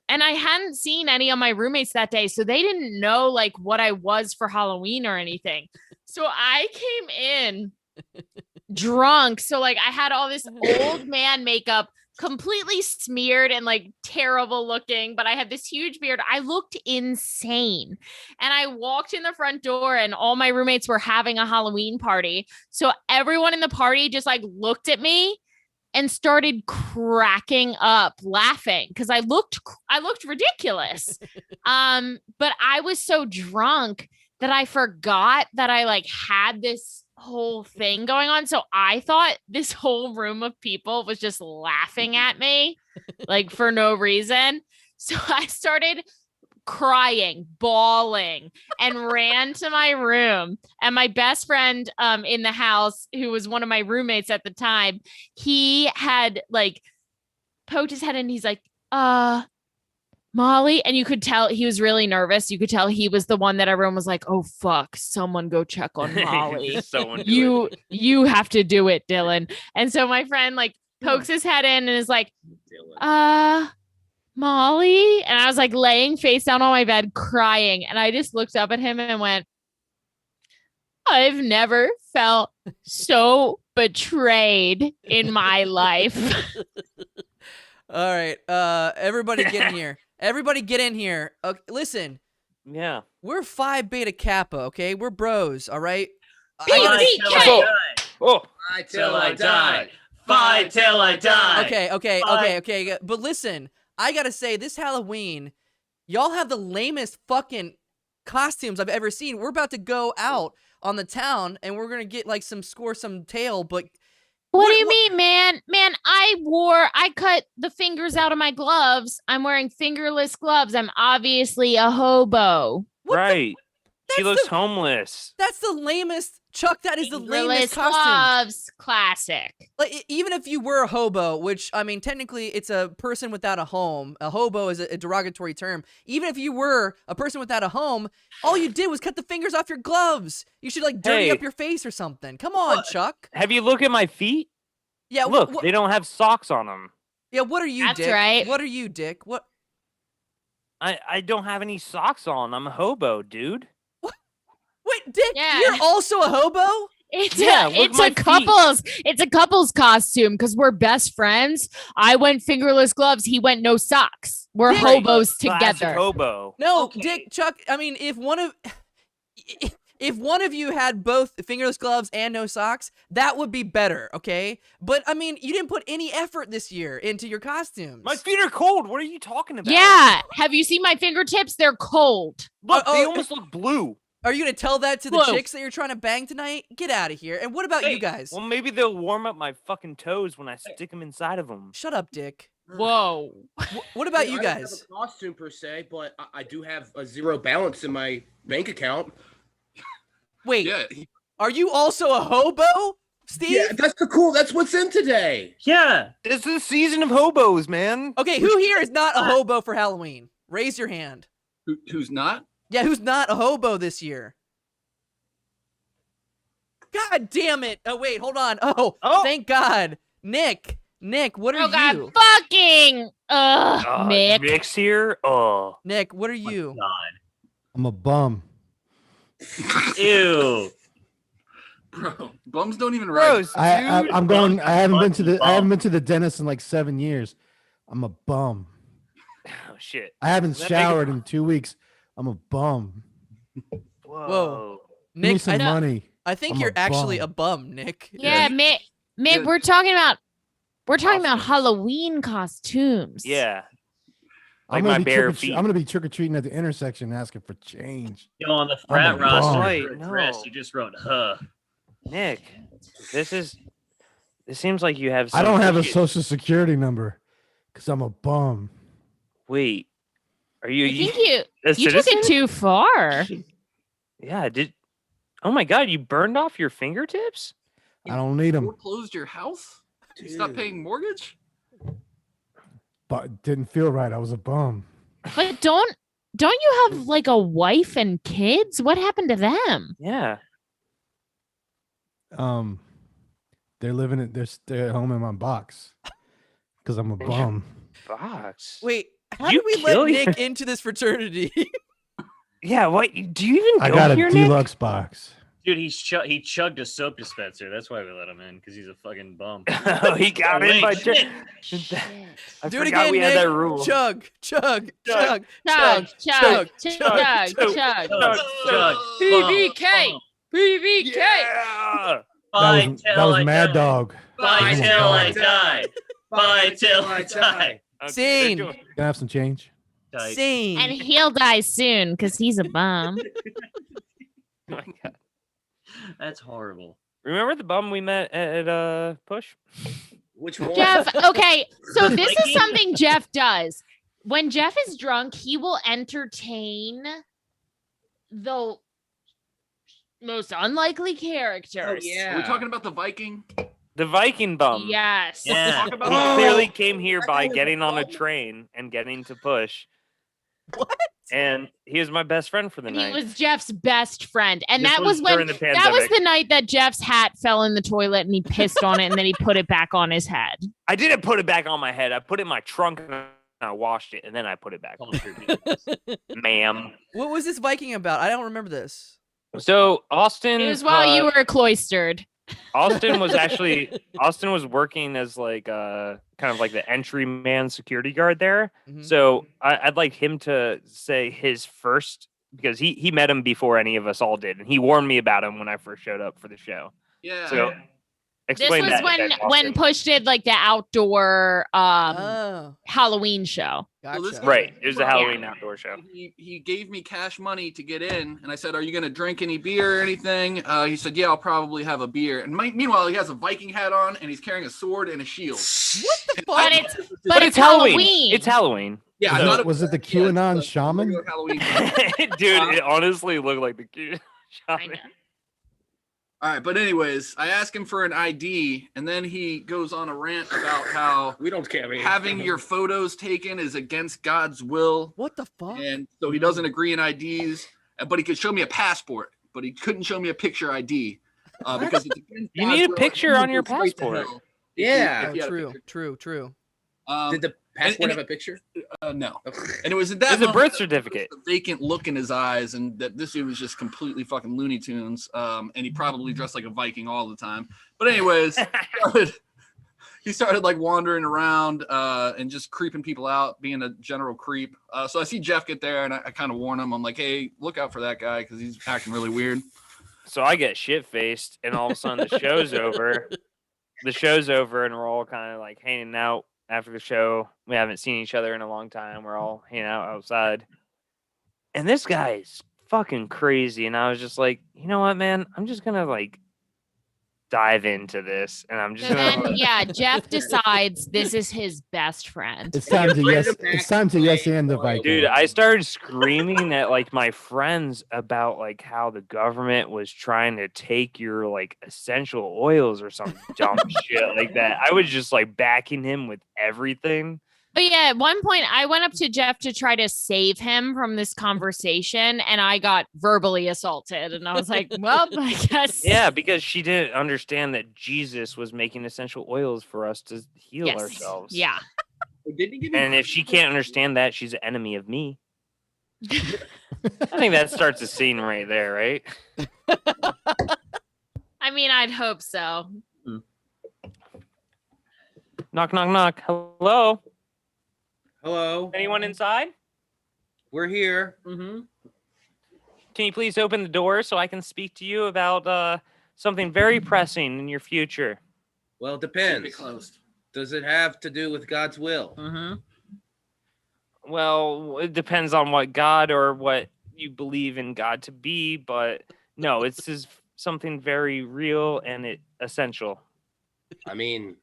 A: I hadn't seen any of my roommates that day, so they didn't know like what I was for Halloween or anything. So I came in drunk. So like I had all this old man makeup, completely smeared and like terrible looking, but I had this huge beard. I looked insane. And I walked in the front door and all my roommates were having a Halloween party. So everyone in the party just like looked at me and started cracking up laughing because I looked ridiculous. But I was so drunk that I forgot that I like had this whole thing going on. So I thought this whole room of people was just laughing at me like for no reason. So I started crying, bawling, and ran to my room. And my best friend in the house, who was one of my roommates at the time, he had like poked his head in. He's like, Molly. And you could tell he was really nervous. You could tell he was the one that everyone was like, oh, fuck, someone go check on Molly. You have to do it, Dylan. And so my friend like pokes his head in and is like, Molly. And I was like laying face down on my bed crying. And I just looked up at him and went, I've never felt so betrayed in my life.
B: All right. Everybody get in here. Everybody get in here. Listen.
C: Yeah.
B: We're Phi Beta Kappa, okay? We're bros, all right?
I: BBK!
C: Oh.
G: Fight till I die. Fight
I: till I die.
B: Okay. But listen, I gotta say, this Halloween, y'all have the lamest fucking costumes I've ever seen. We're about to go out on the town, and we're gonna get like some tail, but...
A: What do you mean, man? Man, I cut the fingers out of my gloves. I'm wearing fingerless gloves. I'm obviously a hobo.
C: Right. She looks homeless.
B: That's the lamest. Chuck, that is the lamest costume.
A: Gloves, classic.
B: Like, even if you were a hobo, which, I mean, technically it's a person without a home. A hobo is a derogatory term. Even if you were a person without a home, all you did was cut the fingers off your gloves. You should, like, dirty up your face or something. Come on, Chuck.
C: Have you looked at my feet?
B: Yeah,
C: look, they don't have socks on them.
B: Yeah, what are you,
A: That's
B: Dick?
A: right.
B: What are you, Dick? What?
C: I don't have any socks on. I'm a hobo, dude.
B: Wait, Dick,
A: Yeah.
B: you're also a hobo?
A: It's a couple's costume because we're best friends. I went fingerless gloves. He went no socks. We're hobos
C: Classic
A: together.
C: hobo.
B: No,
G: Okay.
B: Dick, Chuck, I mean, if one of you had both fingerless gloves and no socks, that would be better, okay? But, I mean, you didn't put any effort this year into your costumes.
C: My feet are cold. What are you talking about?
A: Yeah. Have you seen my fingertips? They're cold.
C: Look, they almost look blue.
B: Are you going to tell that to the
A: Whoa.
B: chicks that you're trying to bang tonight? Get out of here. And what about you guys?
C: Well, maybe they'll warm up my fucking toes when I stick them inside of them.
B: Shut up, Dick.
A: Whoa.
B: What about you
G: I don't have
B: guys?
G: a costume per se, but I do have a zero balance in my bank account.
B: Wait,
F: Yeah,
B: are you also a hobo, Steve?
G: Yeah, that's what's in today.
I: Yeah.
C: It's the season of hobos, man.
B: Okay, who here is not a hobo for Halloween? Raise your hand.
F: who's not?
B: Yeah, who's not a hobo this year? God damn it. Oh, wait, hold on. Oh, thank God. Nick, what are
A: Oh, God.
B: you?
A: Fucking. Mick.
C: Mick's here. Oh.
B: Nick, what are you?
I: God.
E: I'm a bum.
I: Ew.
F: Bro, bums don't even ride.
C: Gross,
E: I
C: dude.
E: I haven't been to the
I: Bum.
E: I haven't been to the dentist in like 7 years. I'm a bum.
C: Oh, shit.
E: I haven't
C: Does that make it-
E: showered in 2 weeks. I'm a bum.
C: Whoa.
E: Give me
B: Nick,
E: some money.
B: I think
E: I'm a
B: you're actually
E: bum.
B: a bum, Nick.
A: Yeah, Mick.
F: Yeah.
A: We're talking about
C: Costumes.
A: Halloween costumes.
C: Yeah.
E: I'm
C: Like
E: gonna
C: my
E: be
C: bare feet.
E: I'm gonna be trick or treating at the intersection asking for change.
I: Yo, on the
E: I'm
I: frat
E: a
I: roster,
E: bum.
C: Wait,
I: for
C: no.
I: dress, you just wrote "huh."
C: Nick, it seems like you have
E: I don't have a
C: issues.
E: social security number because I'm a bum.
C: Wait. Are you
A: I think
C: a
A: you took
C: citizen?
A: it too far.
C: Yeah, oh my god, you burned off your fingertips?
E: I don't need them.
F: Foreclosed your house? You stopped paying mortgage?
E: But didn't feel right. I was a bum.
A: But don't you have like a wife and kids? What happened to them?
C: Yeah.
E: They're living in they're at home in my box because I'm a bum.
C: Box.
B: Wait, how
C: You
B: did we
C: kill
B: let
C: your-
B: Nick into this fraternity?
C: Yeah, what? Do you even
E: I
C: go
E: got a
C: here, Nick?
E: deluxe box.
I: Dude, he chugged a soap dispenser. That's why we let him in, because he's a fucking bum.
C: Oh, he got in by
I: Shit.
C: I
B: Do it
C: forgot
B: again,
C: we
B: Nick.
C: had that rule.
B: Chug, chug, chug,
A: Chug, chug, chug, chug,
B: chug.
A: chug. PBK, PBK.
C: Yeah.
I: Bye
E: That
I: till
E: was
I: I
E: Mad
I: die.
E: Dog.
I: Bye
E: Come on,
I: till
E: come
I: I
E: on.
I: die. Bye till I die.
C: Okay,
B: Scene.
C: they're doing-
E: Can I have some change?
I: Tight.
B: Scene.
A: And he'll die soon because he's a bum.
C: Oh my God.
I: That's horrible.
C: Remember the bum we met at Push?
G: Which one?
A: Jeff, okay, so this is
I: Mikey?
A: something Jeff does. When Jeff is drunk, he will entertain the most unlikely characters.
G: Oh, yeah.
F: Are we talking about the Viking?
C: The Viking bum.
A: Yes.
I: Yeah.
F: Talk
C: He
F: about
C: clearly came here
G: That
C: by
G: guy was
C: getting on a
G: bum.
C: train and getting to Push.
B: What?
C: And he was my best friend for the
A: And he
C: night.
A: was Jeff's best friend. And
C: This
A: that was when
C: during the
A: that was
C: pandemic.
A: the night that Jeff's hat fell in the toilet and he pissed on it and then he put it back on his head.
C: I didn't put it back on my head. I put it in my trunk and I washed it and then I put it back on. Ma'am.
B: What was this Viking about? I don't remember this.
C: So Austin
A: It was while you were cloistered.
C: Austin was working as like kind of like the entry man security guard there.
B: Mhm.
C: So I'd like him to say his first, because he met him before any of us all did, and he warned me about him when I first showed up for the show.
F: Yeah.
C: So
A: This
C: explain
A: was
C: that.
A: when
C: then,
A: when
C: Austin.
A: Push did like the outdoor
B: Oh,
A: Halloween show.
B: gotcha.
F: this guy-
C: Right, it was a
F: Yeah.
C: Halloween outdoor show.
F: He gave me cash money to get in, and I said, "Are you going to drink any beer or anything?" He said, "Yeah, I'll probably have a beer." And meanwhile, he has a Viking hat on, and he's carrying a sword and a shield.
B: What the
A: But
B: fuck?
A: it's
C: But it's Halloween. It's Halloween.
F: Yeah, I
C: So-
F: thought it
E: Was it the
F: yeah,
E: QAnon
F: it's a
E: shaman?
F: regular Halloween.
C: Dude, it honestly looked like the cute
A: I know.
F: All right, but anyways, I asked him for an ID, and then he goes on a rant about how
G: We don't care. man.
F: having your photos taken is against God's will,
B: What the fuck?
F: and so he doesn't agree in IDs. But he could show me a passport, but he couldn't show me a picture ID because it's against
C: You
F: God's
C: need a
F: will,
C: picture
F: and
C: on
F: you
C: your
F: go straight to
C: passport.
F: hell if
G: Yeah.
F: if you had a
B: True,
F: picture.
B: true.
F: Did
G: Did the passport have a picture?
F: no. And it was at that
C: It's a
F: moment
C: birth
F: that
C: certificate.
F: the vacant look in his eyes, and that this dude was just completely fucking Looney Tunes. And he probably dressed like a Viking all the time. But anyways, he started like wandering around and just creeping people out, being a general creep. So I see Jeff get there, and I kind of warn him. I'm like, "Hey, look out for that guy because he's acting really weird."
C: So I get shit faced, and all of a sudden the show's over. The show's over, and we're all kind of like hanging out after the show. We haven't seen each other in a long time. We're all hanging out outside. And this guy is fucking crazy. And I was just like, you know what, man? I'm just going to like dive into this. And I'm just
A: So
C: going
A: then,
C: to.
A: yeah, Jeff decides this is his best friend.
E: It's time to
G: Invite
E: yes.
G: him back
E: It's time to
G: to
E: yes
G: play
E: and the
G: Boy.
E: Viking.
C: Dude, I started screaming at like my friends about like how the government was trying to take your like essential oils or some dumb shit like that. I was just like backing him with everything.
A: But yeah, at one point I went up to Jeff to try to save him from this conversation and I got verbally assaulted. And I was like, well, I guess.
C: Yeah, because she didn't understand that Jesus was making essential oils for us to heal
A: Yes.
C: ourselves.
A: Yeah.
G: Didn't he give you
C: And if she can't understand that, she's an enemy of me. I think that starts a scene right there, right?
A: I mean, I'd hope so.
C: Knock, knock, knock. Hello?
G: Hello,
C: Anyone inside?
G: we're here.
C: Can you please open the door so I can speak to you about something very pressing in your future?
G: Well, it
F: Keep it
G: depends.
F: closed.
G: Does it have to do with God's will?
C: Well, it depends on what God or what you believe in God to be, but no, it's just something very real and essential.
G: I mean,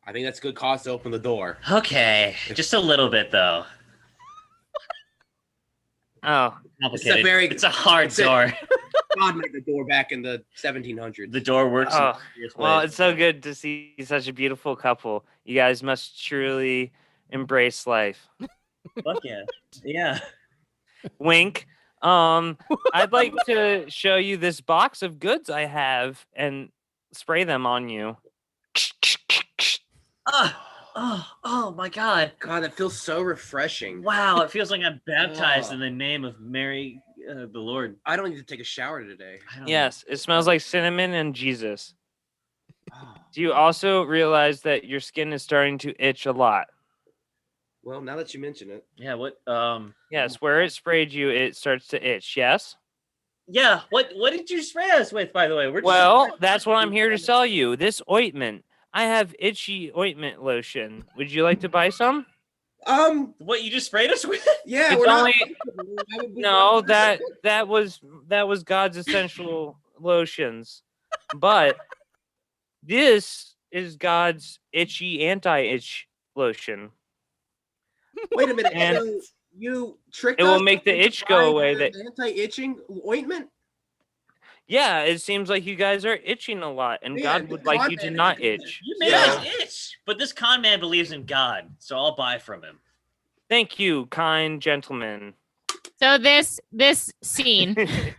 G: I think that's good cause to open the door.
I: Okay, just a little bit though.
C: Oh,
I: Complicated.
G: very-
I: It's a hard
G: it's a-
I: door.
G: God made the door back in the 1700s.
I: The door works. in
C: Oh,
I: mysterious
C: well,
I: ways.
C: it's so good to see such a beautiful couple. You guys must truly embrace life.
I: Fuck yeah. Yeah.
C: Wink. I'd like to show you this box of goods I have and spray them on you.
I: Oh my God.
G: God, that feels so refreshing.
I: Wow, it feels like I'm baptized
G: Oh.
I: in the name of Mary, the Lord.
G: I don't need to take a shower today.
I: I don't
C: Yes, it smells like cinnamon and Jesus.
G: Oh.
C: Do you also realize that your skin is starting to itch a lot?
G: Well, now that you mention it,
I: Yeah. What?
C: Yes, where it sprayed you, it starts to itch. Yes?
I: Yeah. What did you spray us with, by the way? We're just-
C: Well, that's what I'm here to sell you. This ointment. I have itchy ointment lotion. Would you like to buy some?
I: What you just sprayed us with?
G: yeah,
C: It's
G: we're
C: only-
G: not.
C: No, that was God's essential lotions. But this is God's itchy anti-itch lotion.
G: Wait a minute.
C: And
G: so you tricked
C: it will
G: us
C: make the
G: into
C: itch go
G: buying
C: away.
G: the
C: That
G: anti-itching ointment.
C: yeah, it seems like you guys are itching a lot, and
G: Yeah,
C: God
G: the
C: would like
G: con
C: you to
G: man
C: not
G: is-
C: itch.
I: You made
C: So,
I: us itch. But this con man believes in God, so I'll buy from him.
C: thank you, kind gentlemen.
A: So this scene, this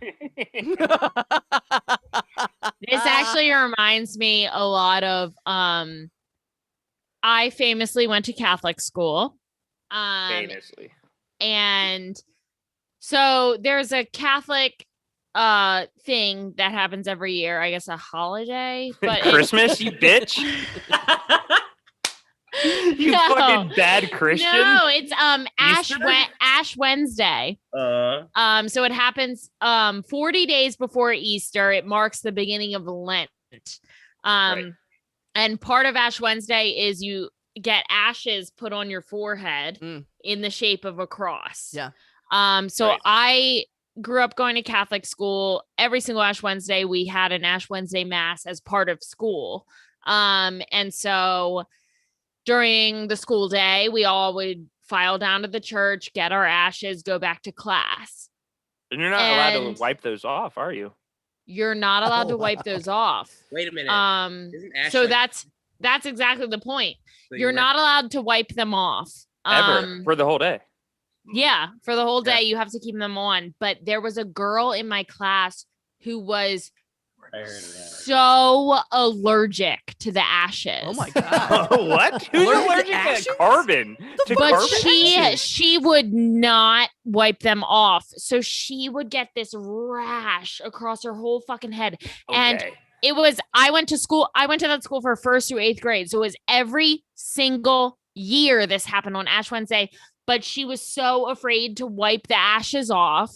A: actually reminds me a lot of I famously went to Catholic school.
C: Famously.
A: And so there's a Catholic thing that happens every year, I guess a holiday, but it's-
C: Christmas, you bitch. You
A: No.
C: fucking bad Christian.
A: No, it's
C: Easter?
A: Ash Wednesday. So it happens 40 days before Easter. It marks the beginning of Lent.
C: Right.
A: And part of Ash Wednesday is you get ashes put on your forehead in the shape of a cross.
B: Yeah.
A: So
C: Right.
A: I grew up going to Catholic school. Every single Ash Wednesday, we had an Ash Wednesday mass as part of school. And so during the school day, we all would file down to the church, get our ashes, go back to class.
C: And you're not allowed
A: And-
C: to wipe those off, are you?
A: You're not allowed
B: Oh,
A: to wipe
B: wow.
A: those off.
G: Wait a minute. Isn't Ash
A: So
G: like-
A: that's exactly the point.
G: so
A: You're
G: right.
A: not allowed to wipe them off.
C: Ever for the whole day.
A: Yeah, for the whole
C: Yeah.
A: day, you have to keep them on. But there was a girl in my class who was
I: I heard of that.
A: so allergic to the ashes.
B: Oh my god.
C: Oh, what? Who's
B: Allergic to
C: allergic
B: ashes?
C: to carbon? To
A: But
C: carbon?
A: she would not wipe them off. So she would get this rash across her whole fucking head. And
C: Okay.
A: it was I went to that school for 1st through 8th grade. So it was every single year this happened on Ash Wednesday. But she was so afraid to wipe the ashes off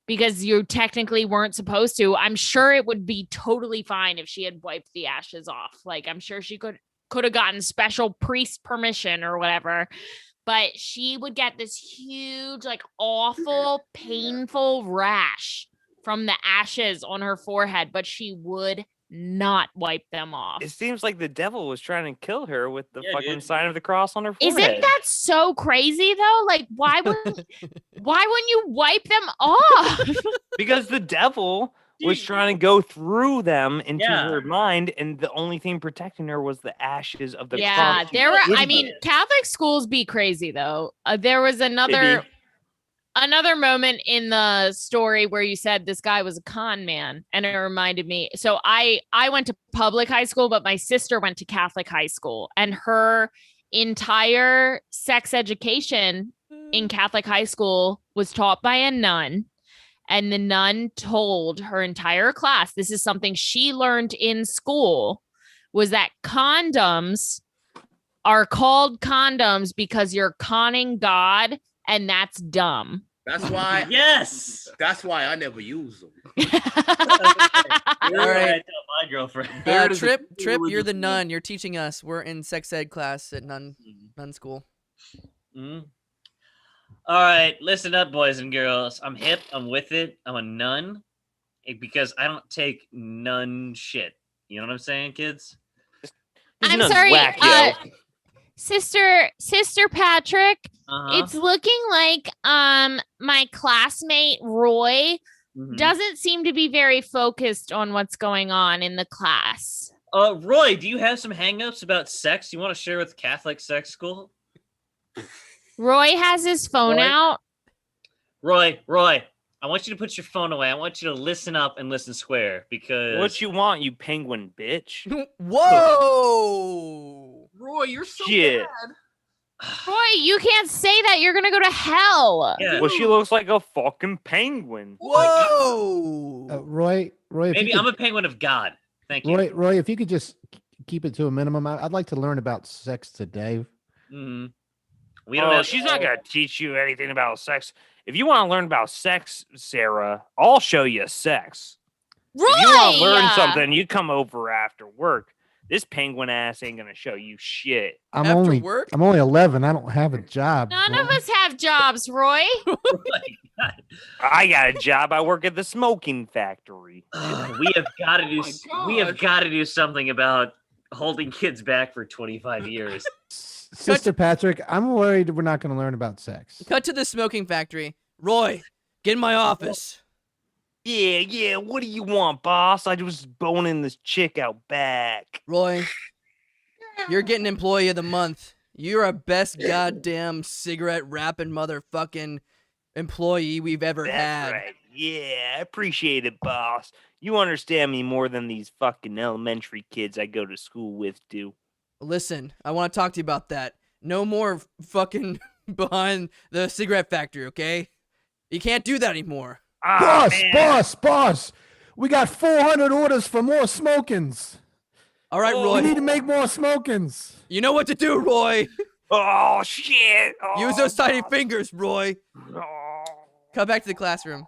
A: because you technically weren't supposed to. I'm sure it would be totally fine if she had wiped the ashes off. Like I'm sure she could have gotten special priest permission or whatever. But she would get this huge, like awful, painful rash from the ashes on her forehead, but she would not wipe them off.
C: It seems like the devil was trying to kill her with the
I: Yeah,
C: fucking
I: dude.
C: sign of the cross on her forehead.
A: Isn't that so crazy though? Like why wouldn't you wipe them off?
C: Because the devil was
I: Dude.
C: trying to go through them into
I: Yeah.
C: her mind, and the only thing protecting her was the ashes of the
A: Yeah,
C: cross. she
A: there were.
C: was
A: I
C: in.
A: mean, Catholic schools be crazy though. There was
C: They
A: another
C: be.
A: moment in the story where you said this guy was a con man, and it reminded me. So I went to public high school, but my sister went to Catholic high school, and her entire sex education in Catholic high school was taught by a nun. And the nun told her entire class, this is something she learned in school, was that condoms are called condoms because you're conning God, and that's dumb.
G: That's why.
I: Yes.
G: That's why I never use them.
I: That's
B: All
I: what
B: right.
I: I tell my girlfriend.
F: Barrett is a
B: Trip,
F: kid with
B: you're
F: a-
B: the nun. You're teaching us. We're in sex ed class at nun school.
I: Mhm. All right, listen up, boys and girls. I'm hip. I'm with it. I'm a nun because I don't take nun shit. You know what I'm saying, kids?
C: This
A: I'm
C: nun's
A: sorry,
C: whack, yo.
A: Sister Patrick,
I: Uh-huh.
A: it's looking like my classmate Roy
I: Mhm.
A: doesn't seem to be very focused on what's going on in the class.
I: Roy, do you have some hangups about sex you want to share with Catholic sex school?
A: Roy has his phone
I: Roy?
A: out.
I: Roy, I want you to put your phone away. I want you to listen up and listen square because
C: What you want, you penguin bitch?
B: Whoa!
F: Roy, you're so
C: Shit.
F: bad.
A: Roy, you can't say that. You're gonna go to hell.
I: Yeah.
C: Well, she looks like a fucking penguin.
B: Whoa!
E: Roy, if
I: Maybe
E: you could,
I: I'm a penguin of God. Thank you.
E: Roy, if you could just keep it to a minimum. I'd like to learn about sex today.
I: Mm-hmm. We don't have.
C: She's not gonna teach you anything about sex. If you want to learn about sex, Sarah, I'll show you sex.
A: Roy,
C: If you want to learn something, you come over after work. This penguin ass ain't gonna show you shit.
E: I'm
B: After
E: only
B: work?
E: I'm only 11. I don't have a job.
A: None
E: Roy.
A: of us have jobs, Roy.
C: I got a job. I work at the smoking factory.
I: We have got to do.
F: Oh my
I: We have
F: gosh.
I: got to do something about holding kids back for 25 years.
E: Sister Patrick, I'm worried we're not going to learn about sex.
B: Cut to the smoking factory. Roy, get in my office.
C: Yeah. What do you want, boss? I was boning this chick out back.
B: Roy, you're getting employee of the month. You're our best goddamn cigarette wrapping motherfucking employee we've ever
C: That's
B: had.
C: right. Yeah, I appreciate it, boss. You understand me more than these fucking elementary kids I go to school with do.
B: Listen, I want to talk to you about that. No more fucking behind the cigarette factory, okay? You can't do that anymore.
C: Ah,
E: Boss! We got 400 orders for more smokings.
B: All right,
C: Oh.
B: Roy.
E: We need to make more smokings.
B: You know what to do, Roy.
C: Oh, shit.
B: Use those tiny fingers, Roy.
C: Oh.
B: Come back to the classroom.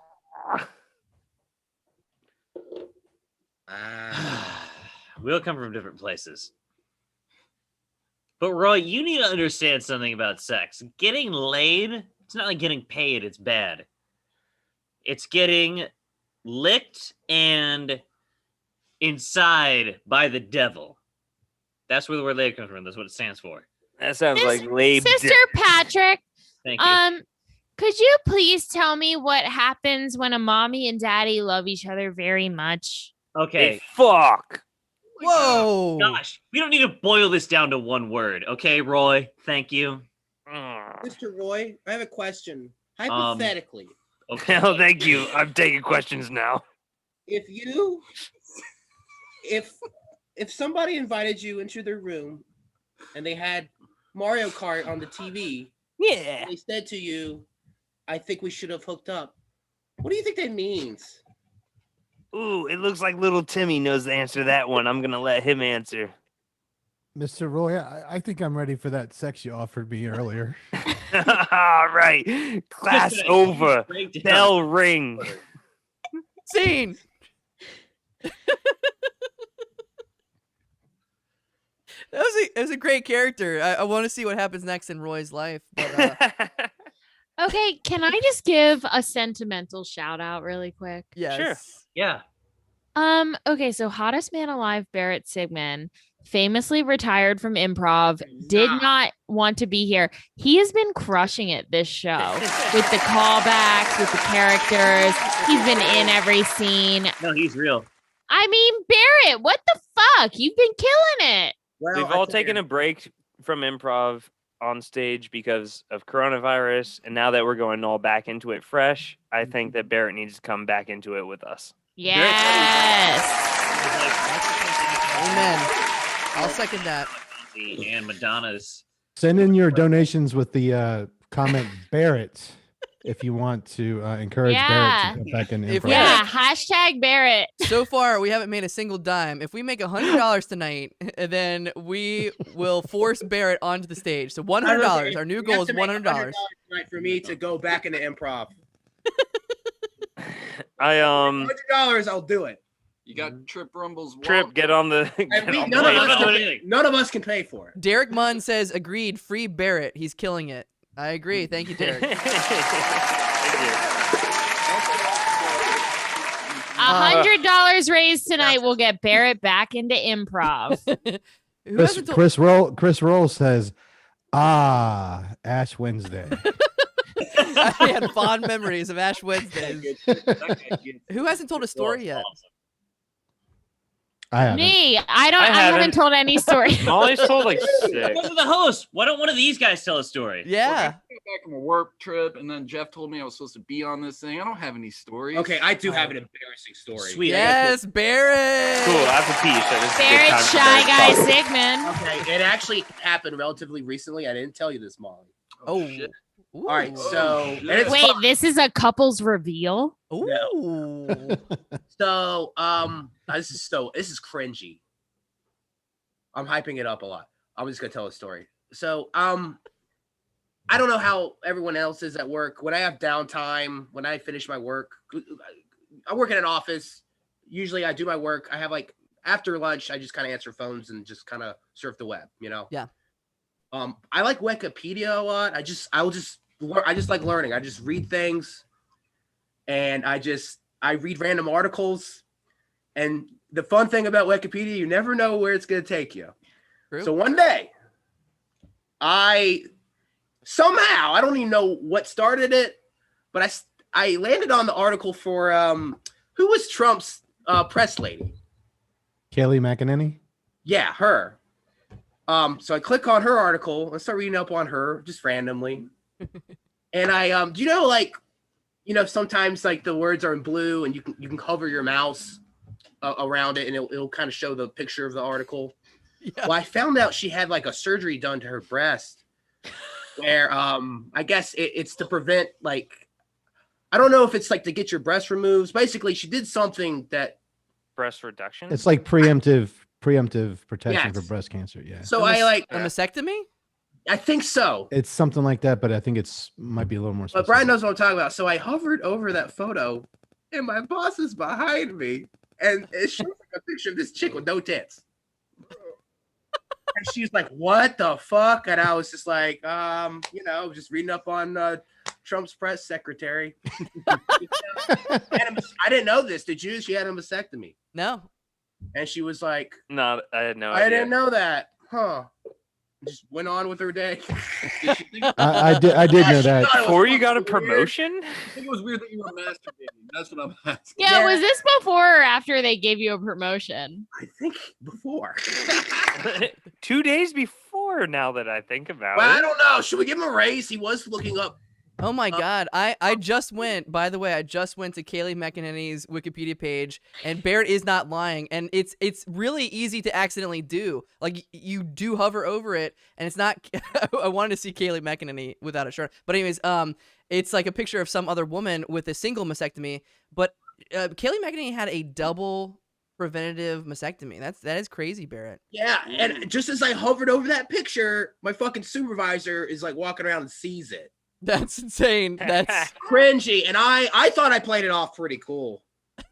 I: We'll come from different places. But Roy, you need to understand something about sex. Getting laid, it's not like getting paid, it's bad. It's getting licked and inside by the devil. That's where the word laid comes from. That's what it stands for.
C: That sounds
A: Sis-
C: like laid.
A: Sister Patrick,
I: Thank you.
A: could you please tell me what happens when a mommy and daddy love each other very much?
I: Okay.
C: Fuck.
B: Whoa.
I: Gosh, we don't need to boil this down to one word. Okay, Roy? Thank you.
G: Mr. Roy, I have a question. Hypothetically,
I: Okay.
C: Hell, thank you. I'm taking questions now.
G: if somebody invited you into their room and they had Mario Kart on the TV,
C: Yeah.
G: and they said to you, "I think we should have hooked up." What do you think that means?
C: Ooh, it looks like little Timmy knows the answer to that one. I'm gonna let him answer.
E: Mr. Roy, I think I'm ready for that sex you offered me earlier.
C: All right. Class
I: Just
C: over.
I: breakdown.
C: Bell ring.
B: Scene. That was a great character. I want to see what happens next in Roy's life. But,
A: Okay, can I just give a sentimental shout out really quick?
B: yes.
I: Yeah.
A: Okay, so hottest man alive, Barrett Sigmund, famously retired from improv, did not want to be here. He has been crushing it this show with the callbacks, with the characters. He's been in every scene.
I: No, he's real.
A: I mean, Barrett, what the fuck? You've been killing it.
G: Well,
C: We've
G: I
C: all
G: think-
C: taken a break from improv on stage because of coronavirus, and now that we're going all back into it fresh, I think that Barrett needs to come back into it with us.
A: Yes.
B: Amen. I'll second that.
I: And Madonna's.
E: Send in your donations with the comment Barrett if you want to encourage Barrett to come back in
B: If
E: improv.
B: we-
A: Yeah, hashtag Barrett.
B: So far, we haven't made a single dime. If we make $100 tonight, then we will force Barrett onto the stage. So $100. Our new
G: You
B: goal
G: have
B: is
G: to make
B: $100.
G: tonight for me to go back into improv. $100, I'll do it.
F: You got Trip Rumble's
C: Trip, get on the.
G: And
C: Get
G: we,
C: on
G: none,
C: the
G: of us
C: wave.
G: can pay, none of us can pay for it.
B: Derek Munn says, agreed, free Barrett. He's killing it. I agree. Thank you, Derek.
A: $100 raised tonight will get Barrett back into improv.
B: Who
E: Chris,
B: hasn't told-
E: Chris Roll says, Ash Wednesday.
B: I had fond memories of Ash Wednesdays. Who hasn't told a story yet?
E: I haven't.
A: Me, I haven't
C: haven't.
A: told any story.
C: Molly's told like 6.
I: Those are the hosts. Why don't one of these guys tell a story?
B: Yeah.
F: I got back from a work trip, and then Jeff told me I was supposed to be on this thing. I don't have any stories.
G: Okay, I do have an embarrassing story.
I: Sweet.
B: Yes, Barrett.
C: Cool. I have a piece. So this is a good
A: Barrett,
C: time for
A: Shy
C: Barrett
A: Guy,
C: to talk.
A: Sigmund.
G: Okay, it actually happened relatively recently. I didn't tell you this, Molly.
B: Oh.
F: shit.
B: Ooh.
G: All right, so
F: shit.
G: and it's
A: Wait, this is a couple's reveal?
B: Ooh.
G: so this is cringy. I'm hyping it up a lot. I'm just gonna tell a story. So I don't know how everyone else is at work. When I have downtime, when I finish my work, I work in an office. Usually I do my work. I have like after lunch, I just kind of answer phones and just kind of surf the web, you know?
B: Yeah.
G: I like Wikipedia a lot. I just like learning. I just read things and I read random articles. And the fun thing about Wikipedia, you never know where it's going to take you.
B: True.
G: So one day, I don't even know what started it, but I landed on the article for who was Trump's press lady?
E: Kayleigh McEnany.
G: Yeah, her. So I click on her article and start reading up on her just randomly. And I do you know sometimes like the words are in blue and you can hover your mouse around it and it'll kind of show the picture of the article.
B: Yeah.
G: Well, I found out she had like a surgery done to her breast where I guess it's to prevent like I don't know if it's like to get your breast removed. Basically, she did something that
C: Breast reduction.
E: It's like preemptive protection
G: Yes.
E: for breast cancer. Yeah.
G: so I like
B: A mastectomy?
G: I think so.
E: It's something like that, but I think might be a little more
G: But
E: specific.
G: Brian knows what I'm talking about. So I hovered over that photo and my boss is behind me and it shows like a picture of this chick with no tits. And she's like, what the fuck? And I was just like, just reading up on Trump's press secretary. I didn't know this. Did you? She had a mastectomy.
B: No.
G: And she was like,
C: No, I had no
G: I
C: idea.
G: didn't know that. Huh. Just went on with her day.
F: Did she think,
E: I did know that.
C: Before you got a promotion?
F: I think it was weird that you were masturbating. That's what I'm asking.
A: Yeah,
G: Yeah.
A: was this before or after they gave you a promotion?
G: I think before.
C: 2 days before, now that I think about
G: Well,
C: it.
G: I don't know. Should we give him a raise? He was looking up.
B: Oh my God. I just went, by the way, to Kayleigh McEnany's Wikipedia page and Barrett is not lying. And it's really easy to accidentally do. Like you do hover over it and it's not, I wanted to see Kayleigh McEnany without a shirt. But anyways, it's like a picture of some other woman with a single mastectomy, but Kayleigh McEnany had a double preventative mastectomy. That is crazy, Barrett.
G: Yeah, and just as I hovered over that picture, my fucking supervisor is like walking around and sees it.
B: That's insane. That's
G: Cringy, and I thought I played it off pretty cool.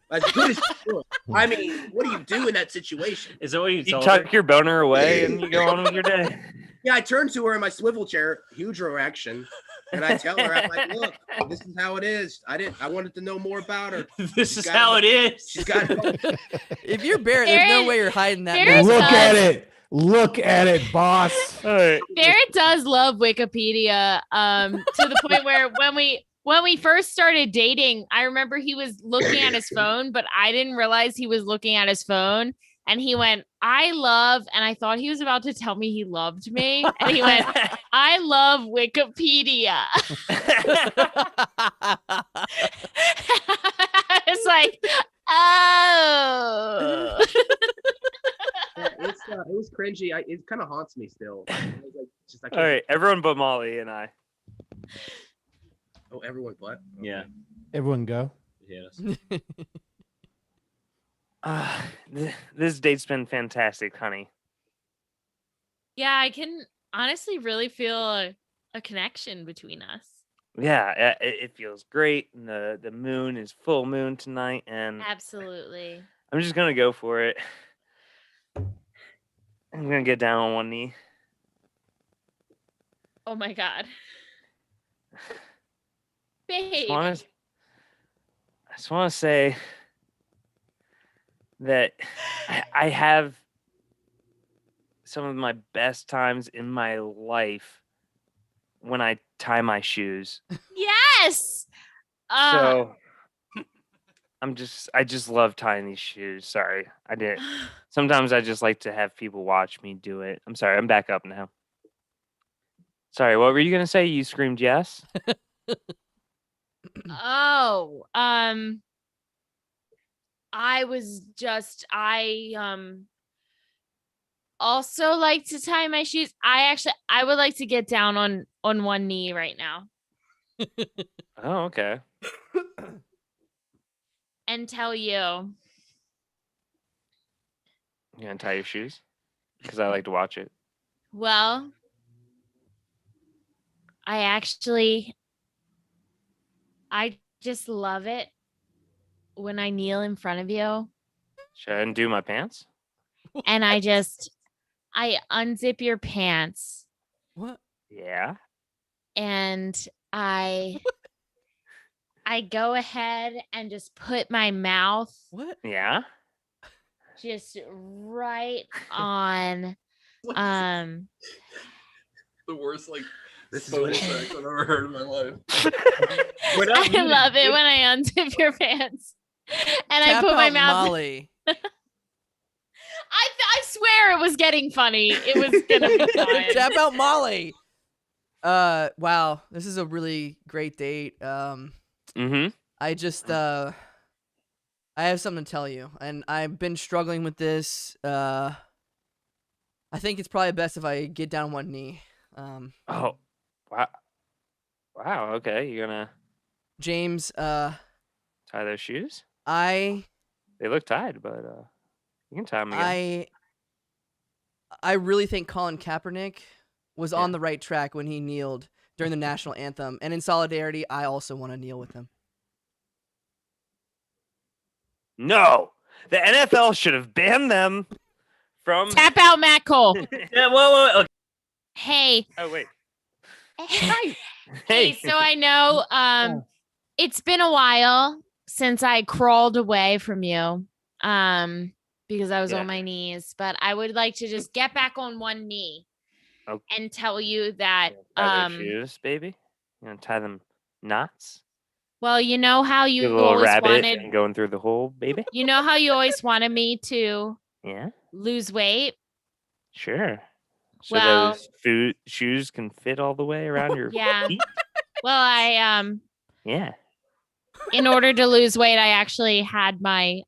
G: As good as you could. I mean, what do you do in that situation?
I: Is that what you
C: You
I: told her?
C: tuck your boner away and you go on with your day.
G: Yeah, I turned to her in my swivel chair, huge erection, and I tell her, I'm like, look, this is how it is. I wanted to know more about her.
I: This is how it is.
G: She's got
B: if you're Barrett, there's no
A: Barrett-
B: way you're hiding that.
A: Barrett's
B: move.
E: Look
A: does-
E: at it. Look at it, boss.
C: All right.
A: Barrett does love Wikipedia to the point where when we first started dating, I remember he was looking at his phone, but I didn't realize he was looking at his phone. And he went, I love, and I thought he was about to tell me he loved me. And he went, I love Wikipedia. It's like, oh.
G: it was cringy. It kind of haunts me still. I was like, just, I
C: All right. Everyone but Molly and I.
G: Oh, everyone, what?
I: Yeah.
E: Everyone go.
I: Yes.
C: This date's been fantastic, honey.
A: Yeah, I can honestly really feel a connection between us.
C: Yeah, it feels great. And the moon is full moon tonight, and
A: Absolutely.
C: I'm just gonna go for it. I'm gonna get down on one knee.
A: Oh my God.
C: I
A: Babe.
C: I just want to say that I have some of my best times in my life when I tie my shoes.
A: Yes.
C: So I just love tying these shoes. Sorry, I didn't. Sometimes I just like to have people watch me do it. I'm sorry. I'm back up now. Sorry, what were you gonna say? You screamed yes.
A: Oh, I also like to tie my shoes. I would like to get down on one knee right now
C: Oh, okay.
A: and tell you.
C: You gonna tie your shoes? Because I like to watch it.
A: Well, I just love it when I kneel in front of you
C: Should I undo my pants?
A: and I unzip your pants
B: What?
C: Yeah.
A: and I go ahead and just put my mouth
B: What?
C: Yeah.
A: just right on
F: The worst
G: This is
F: phone
G: what
F: sex I've ever heard in my life.
A: I love it when I unzip your pants and I
B: Tap
A: put my
B: out
A: mouth.
B: Molly.
A: I swear it was getting funny. It was gonna be fun.
B: Tap out Molly. Wow, this is a really great date.
C: Mm-hmm.
B: I just I have something to tell you, and I've been struggling with this. I think it's probably best if I get down on one knee.
C: Oh, wow. Wow. Okay, you're gonna
B: James,
C: tie those shoes?
B: I
C: They look tied, but you can tie them again.
B: I really think Colin Kaepernick was on
C: Yeah.
B: the right track when he kneeled during the national anthem, and in solidarity, I also want to kneel with him.
C: No, the NFL should have banned them from.
A: Tap out Matt Cole.
I: Yeah, whoa. Okay.
A: Hey.
C: Oh wait.
A: Hey, so I know it's been a while since I crawled away from you because I was
C: Yeah.
A: on my knees, but I would like to just get back on one knee
C: Oh.
A: and tell you that
C: Tie their shoes, baby. You gonna tie them knots?
A: well, you know how
C: Get
A: you
C: a little
A: always
C: rabbit
A: wanted
C: and going through the hole, baby.
A: you know how you always wanted me to
C: Yeah,
A: lose weight?
C: sure. So
A: Well-
C: those shoes can fit all the way around your
A: Yeah.
C: feet.
A: Well, I
C: Yeah.
A: in order to lose weight, I actually had my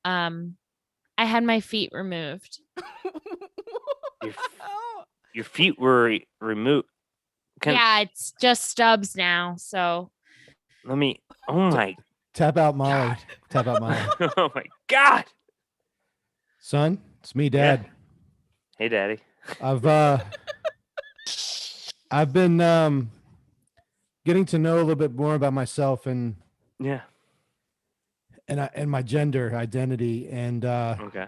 A: feet removed.
C: Your feet were removed.
A: Yeah, it's just stubs now. So
C: Let me. Oh my.
E: Tap out Molly. Tap out Molly.
C: Oh my God.
E: Son, it's me, Dad.
C: Hey, Daddy.
E: I've been getting to know a little bit more about myself and
C: Yeah.
E: my gender identity, and
C: Okay.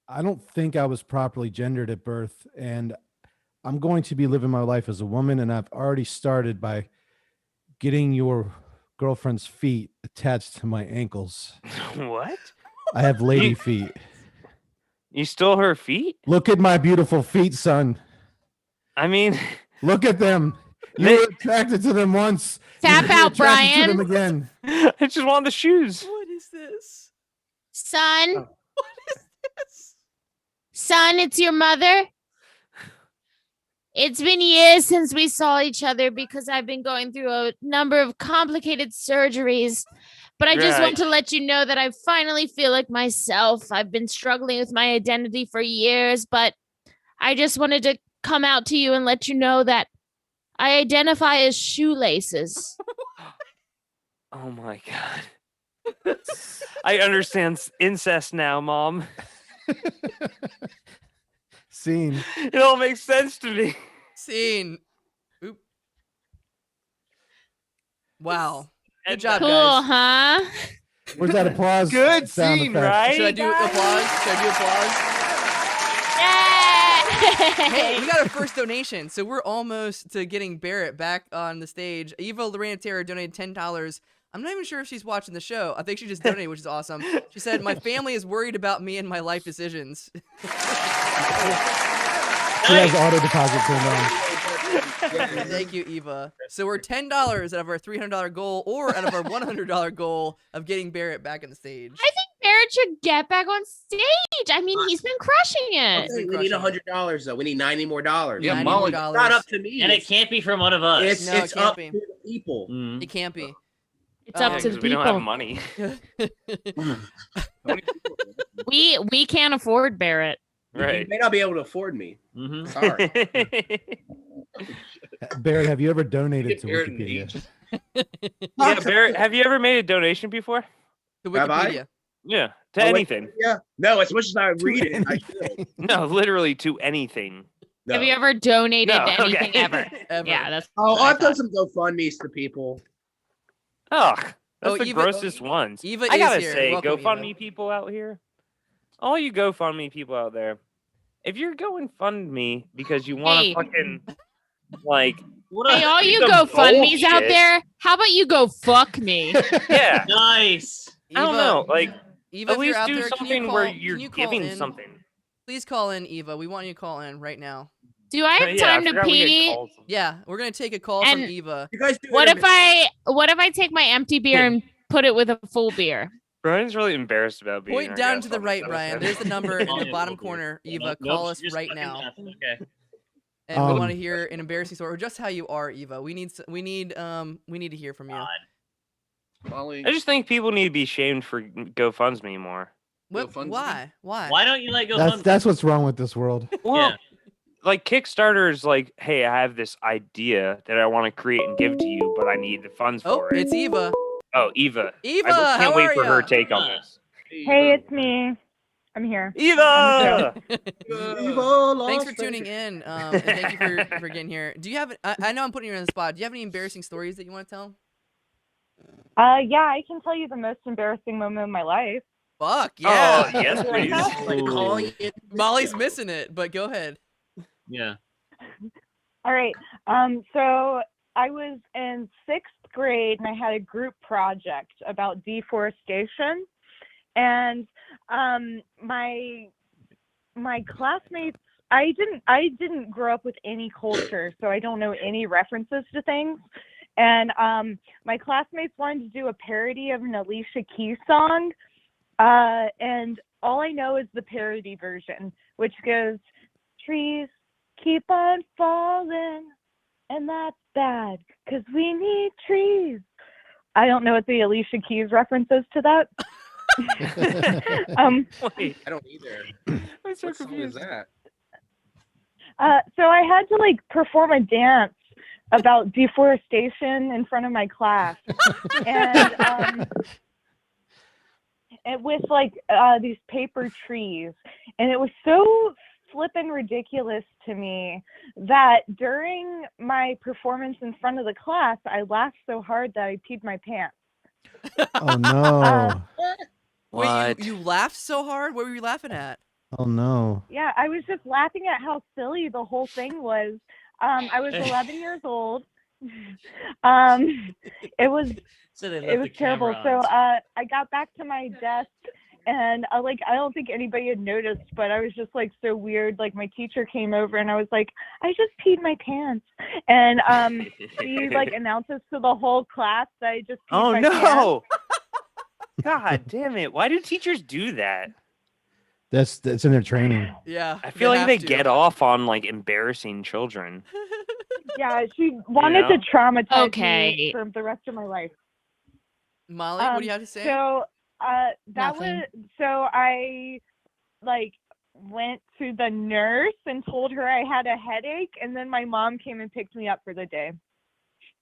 E: I don't think I was properly gendered at birth, and I'm going to be living my life as a woman, and I've already started by getting your girlfriend's feet attached to my ankles.
C: What?
E: I have lady feet.
C: You stole her feet?
E: Look at my beautiful feet, son.
C: I mean,
E: Look at them. You were attracted to them once.
A: Tap
E: You're
A: out,
E: attracted to them
A: Brian.
E: again.
C: I just want the shoes.
B: What is this?
A: Son,
C: Oh.
B: What is this?
A: son, it's your mother. It's been years since we saw each other because I've been going through a number of complicated surgeries. But I just want
C: Right.
A: to let you know that I finally feel like myself. I've been struggling with my identity for years, but I just wanted to come out to you and let you know that I identify as shoelaces.
C: Oh my God. I understand incest now, Mom.
E: Scene.
C: It all makes sense to me.
B: Scene. Oop. Wow. Good
C: And
B: job,
A: Cool,
B: guys.
A: huh?
E: Where's that applause?
C: Good
E: sound
C: scene,
E: effect?
C: right?
B: Should I do applause? Should I do applause? Hey, we
A: Yay!
B: got our first donation, so we're almost to getting Barrett back on the stage. Eva Lorena Terra donated $10. I'm not even sure if she's watching the show. I think she just donated, which is awesome. She said, "My family is worried about me and my life decisions."
E: She has auto deposit turned on.
B: Thank you, Eva. So we're $10 out of our $300 goal, or out of our $100 goal of getting Barrett back on the stage.
A: I think Barrett should get back on stage. I mean, he's been crushing it.
G: Okay, we need $100 though. We need $90 more.
F: Yeah,
B: $90
F: Molly.
B: more.
G: It's not up to me.
I: And it can't be from one of us.
B: No, it
G: It's
B: can't
G: up
B: be.
G: to the people.
I: Mm.
B: It can't be.
A: It's up
B: Yeah,
A: to the
C: 'cause we don't have
A: people.
C: money.
A: We can't afford Barrett.
C: Right.
G: You may not be able to afford me.
I: Mhm.
G: Sorry.
E: Barrett, have you ever donated to
F: Barrett and
E: Wikipedia?
C: Yeah, Barrett, have you ever made a donation before?
B: To
G: Have I?
B: Wikipedia.
C: Yeah, to
G: Oh, wait.
C: anything.
G: Yeah. No, as much as I read it, I should.
C: No, literally to anything.
G: No.
A: Have you ever donated
C: No,
A: to anything
C: okay.
A: ever?
B: Ever.
A: Yeah, that's.
G: Oh,
A: what I
G: I've done
A: thought.
G: some GoFundMe's to people.
C: Ugh, that's
B: Oh,
C: the
B: Eva-
C: grossest ones.
B: Eva
C: I
B: is
C: gotta
B: here.
C: say,
B: Welcome,
C: GoFundMe
B: Eva.
C: people out here, all you GoFundMe people out there, if you're going fund me because you want to
A: Hey.
C: fucking like,
A: Hey, all
C: do
A: you
C: some
A: GoFundMe's out
C: bullshit.
A: there, how about you go fuck me?
C: Yeah,
I: Nice.
B: Eva,
C: I don't know, like
B: Eva,
C: at
B: if
C: least
B: you're out
C: do
B: there, can you
C: something
B: call,
C: where
B: can
C: you're
B: you call
C: giving
B: in?
C: something.
B: Please call in, Eva. We want you to call in right now.
A: Do I have
C: Yeah, I
A: time to
C: forgot we had
A: pee?
C: calls.
B: Yeah, we're gonna take a call from
A: And-
B: Eva.
G: You guys do
A: What if
G: intermittent-
A: I take my empty beer and put it with a full beer?
C: Brian's really embarrassed about being.
B: Point
C: our
B: down
C: guest
B: to the
C: on this
B: right, Brian.
C: episode.
B: There's the number in the
I: Volume
B: bottom
I: will be-
B: corner. Eva,
I: Nope,
B: call
I: she
B: us
I: just
B: right
I: fucking
B: now,
I: laughed. Okay.
B: and we want to
E: Um,
B: hear an embarrassing story, or just how you are, Eva. We need to hear from you.
I: God.
F: Molly.
C: I just think people need to be shamed for GoFundMe more.
B: What? Why?
I: Why don't you like go
E: That's what's wrong with this world.
C: Well,
I: Yeah.
C: like Kickstarter's like, hey, I have this idea that I want to create and give to you, but I need the funds
B: Oh,
C: for it.
B: it's Eva.
C: Oh, Eva.
B: Eva,
C: I
B: how
C: can't wait
B: are
C: for her
B: ya?
C: take on this.
H: Hey, it's me. I'm here.
C: Eva!
B: Thanks for tuning in, and thank you for getting here. Do you have? I know I'm putting you on the spot. Do you have any embarrassing stories that you want to tell?
H: Yeah, I can tell you the most embarrassing moment of my life.
B: Fuck
C: Oh,
B: yeah!
C: yes, please.
G: Like calling it.
B: Molly's missing it, but go ahead.
I: Yeah.
H: All right. So I was in 6th grade and I had a group project about deforestation, and my classmates. I didn't grow up with any culture, so I don't know any references to things. And my classmates wanted to do a parody of an Alicia Keys song, and all I know is the parody version, which goes, "Trees keep on falling, and that's bad, 'cause we need trees." I don't know what the Alicia Keys reference is to that.
C: Wait,
G: I don't either.
C: I'm so
G: What song is
C: confused.
G: that?
H: So I had to perform a dance about deforestation in front of my class, and with these paper trees, and it was so flippin' ridiculous to me that during my performance in front of the class, I laughed so hard that I peed my pants.
E: Oh no.
B: Wait,
C: What?
B: you laughed so hard? What were you laughing at?
E: Oh no.
H: Yeah, I was just laughing at how silly the whole thing was. I was 11 years old. It was
I: So they
H: it
I: left
H: was
I: the
H: terrible.
I: camera
H: So
I: on.
H: I got back to my desk, and I don't think anybody had noticed, but I was just so weird. My teacher came over and I was like, "I just peed my pants," and she announces to the whole class that I just peed
C: Oh
H: my pants.
C: no! God damn it! Why do teachers do that?
E: That's in their training.
B: Yeah,
C: I feel like
B: have
C: they
B: to.
C: get off on embarrassing children.
H: Yeah, she wanted
C: know?
H: to traumatize
A: Okay.
H: me for the rest of my life.
B: Molly, what do you have to say?
H: So that
A: Nothing.
H: was so I went to the nurse and told her I had a headache, and then my mom came and picked me up for the day.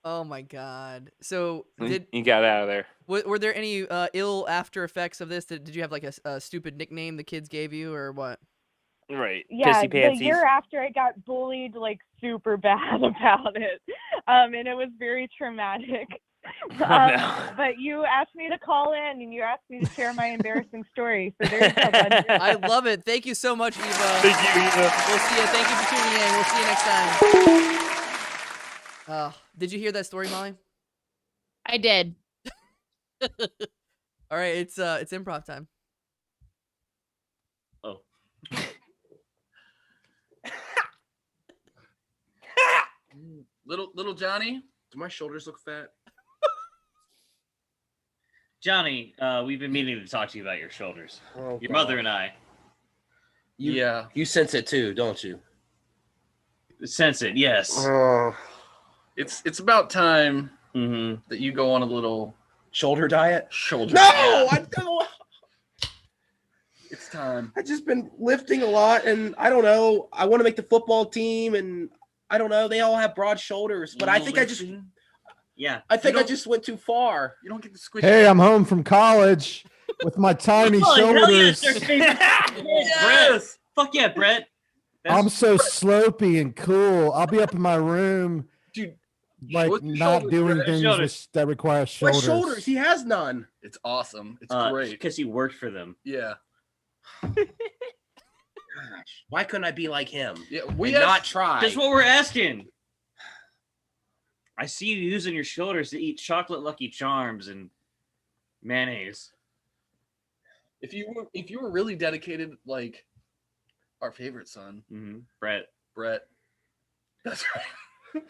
B: Oh my god. So
C: You got out of there.
B: were there any ill after effects of this? Did you have a stupid nickname the kids gave you, or what?
C: Right.
H: Yeah,
C: Pissy
H: the
C: pantsies.
H: year after I got bullied super bad about it, and it was very traumatic.
C: Oh, no.
H: But you asked me to call in and you asked me to share my embarrassing story. So there you go, bud.
B: I love it. Thank you so much, Eva.
C: Thank you, Eva.
B: We'll see you. Thank you for tuning in. We'll see you next time. Did you hear that story, Molly?
A: I did.
B: All right, it's improv time.
I: Oh.
F: Little Johnny.
G: Do my shoulders look fat?
I: Johnny, we've been meaning to talk to you about your shoulders.
G: Oh,
I: Your
G: God.
I: mother and I.
F: Yeah.
G: You sense it too, don't you?
I: Sense it, yes.
G: Oh.
F: It's about time
I: Mm-hmm.
F: that you go on a little
G: Shoulder diet?
F: shoulder.
G: No,
F: Yeah.
G: I don't.
F: It's time.
G: I've just been lifting a lot, and I don't know. I want to make the football team, and I don't know. They all have broad shoulders, but I think I just went too far.
F: You don't get to squish.
E: Hey, I'm home from college with my tiny
I: Oh, hell
E: shoulders.
I: yes, our favorite-
F: Yes.
I: Fuck yeah, Brett.
E: I'm so slopey and cool. I'll be up in my room,
F: Dude,
E: like
F: what's your
E: not
F: shoulders,
E: doing
F: Brett?
E: things
I: Shoulders.
E: that require
G: My
E: shoulders.
G: shoulders. He has none.
F: It's awesome. It's great.
I: Because he worked for them.
F: Yeah.
G: Gosh, why couldn't I be like him?
F: Yeah.
G: We not try.
I: That's what we're asking. I see you using your shoulders to eat chocolate Lucky Charms and mayonnaise.
F: If you were really dedicated, like our favorite son,
I: Mm-hmm. Brett.
F: that's right.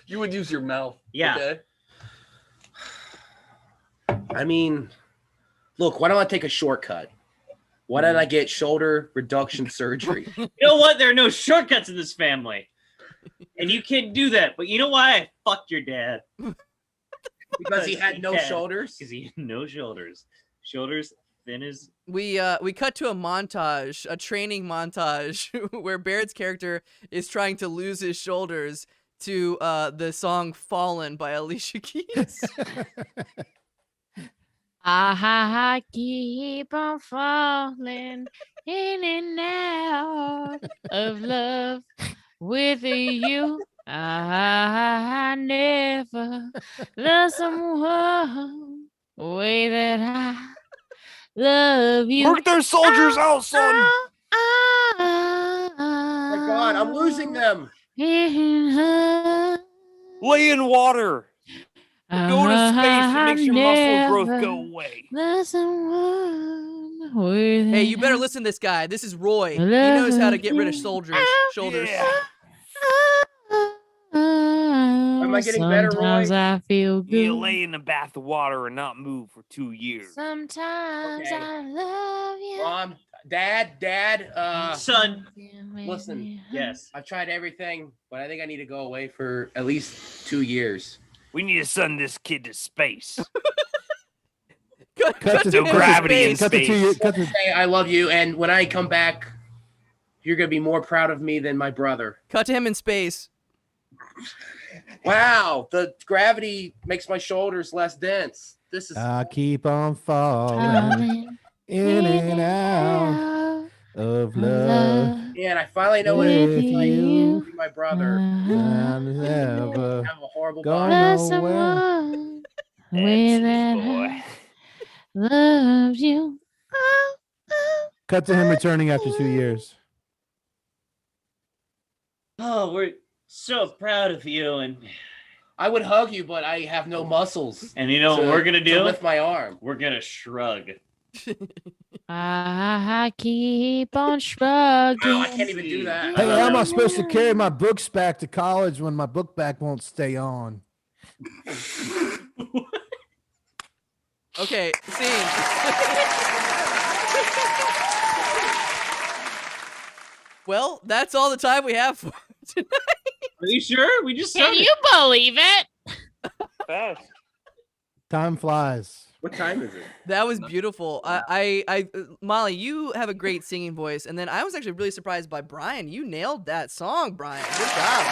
F: You would use your mouth.
I: Yeah.
F: Okay?
G: I mean, look, why don't I take a shortcut? Why don't I get shoulder reduction surgery?
I: You know what? There are no shortcuts in this family. And you can't do that. But you know why I fucked your dad?
G: Because he had no shoulders?
I: Because he had no shoulders. Shoulders thin as...
B: We cut to a training montage where Barrett's character is trying to lose his shoulders to the song "Fallen" by Alicia Keys.
A: I keep on falling in and out of love with you. I never love someone the way that I love you.
C: Work their soldiers out, son.
G: Oh my God, I'm losing them.
C: Lay in water. Go to space. It makes your muscle growth go away.
B: Hey, you better listen to this guy. This is Roy. He knows how to get rid of shoulders.
C: Yeah.
G: Am I getting better, Roy?
A: Sometimes I feel good.
C: You lay in the bath of water and not move for 2 years.
A: Sometimes
G: Okay.
A: I love you.
G: Mom, Dad,
I: Son.
G: listen.
I: Yes.
G: I've tried everything, but I think I need to go away for at least 2 years.
C: We need to send this kid to space.
E: Cut
C: to gravity in space.
G: Hey, I love you, and when I come back, you're gonna be more proud of me than my brother.
B: Cut to him in space.
G: Wow, the gravity makes my shoulders less dense. This is
E: I keep on falling in and out of love.
G: man. I finally know what it is
E: With
G: like
E: you.
G: to be my brother.
E: I'm never
G: Have a horrible
E: gonna
G: body.
A: Someone
C: That's
A: with
C: his
A: that
C: boy.
A: love you.
E: Cut to him returning after 2 years.
I: Oh, we're so proud of you. And
G: I would hug you, but I have no muscles.
I: you know what we're going to
G: To
I: do?
G: lift my arm.
I: We're going to shrug.
A: I keep on shrugging.
G: Wow, I can't even do that.
E: Hey, how am I supposed to carry my books back to college when my book bag won't stay on?
B: Okay, scene. Well, that's all the time we have for tonight.
I: Are you sure? We just
A: Can
I: started.
A: you believe it?
C: Fast.
E: Time flies.
G: What time is it?
B: That was beautiful. Molly, you have a great singing voice, and then I was actually really surprised by Brian. You nailed that song, Brian. Good job.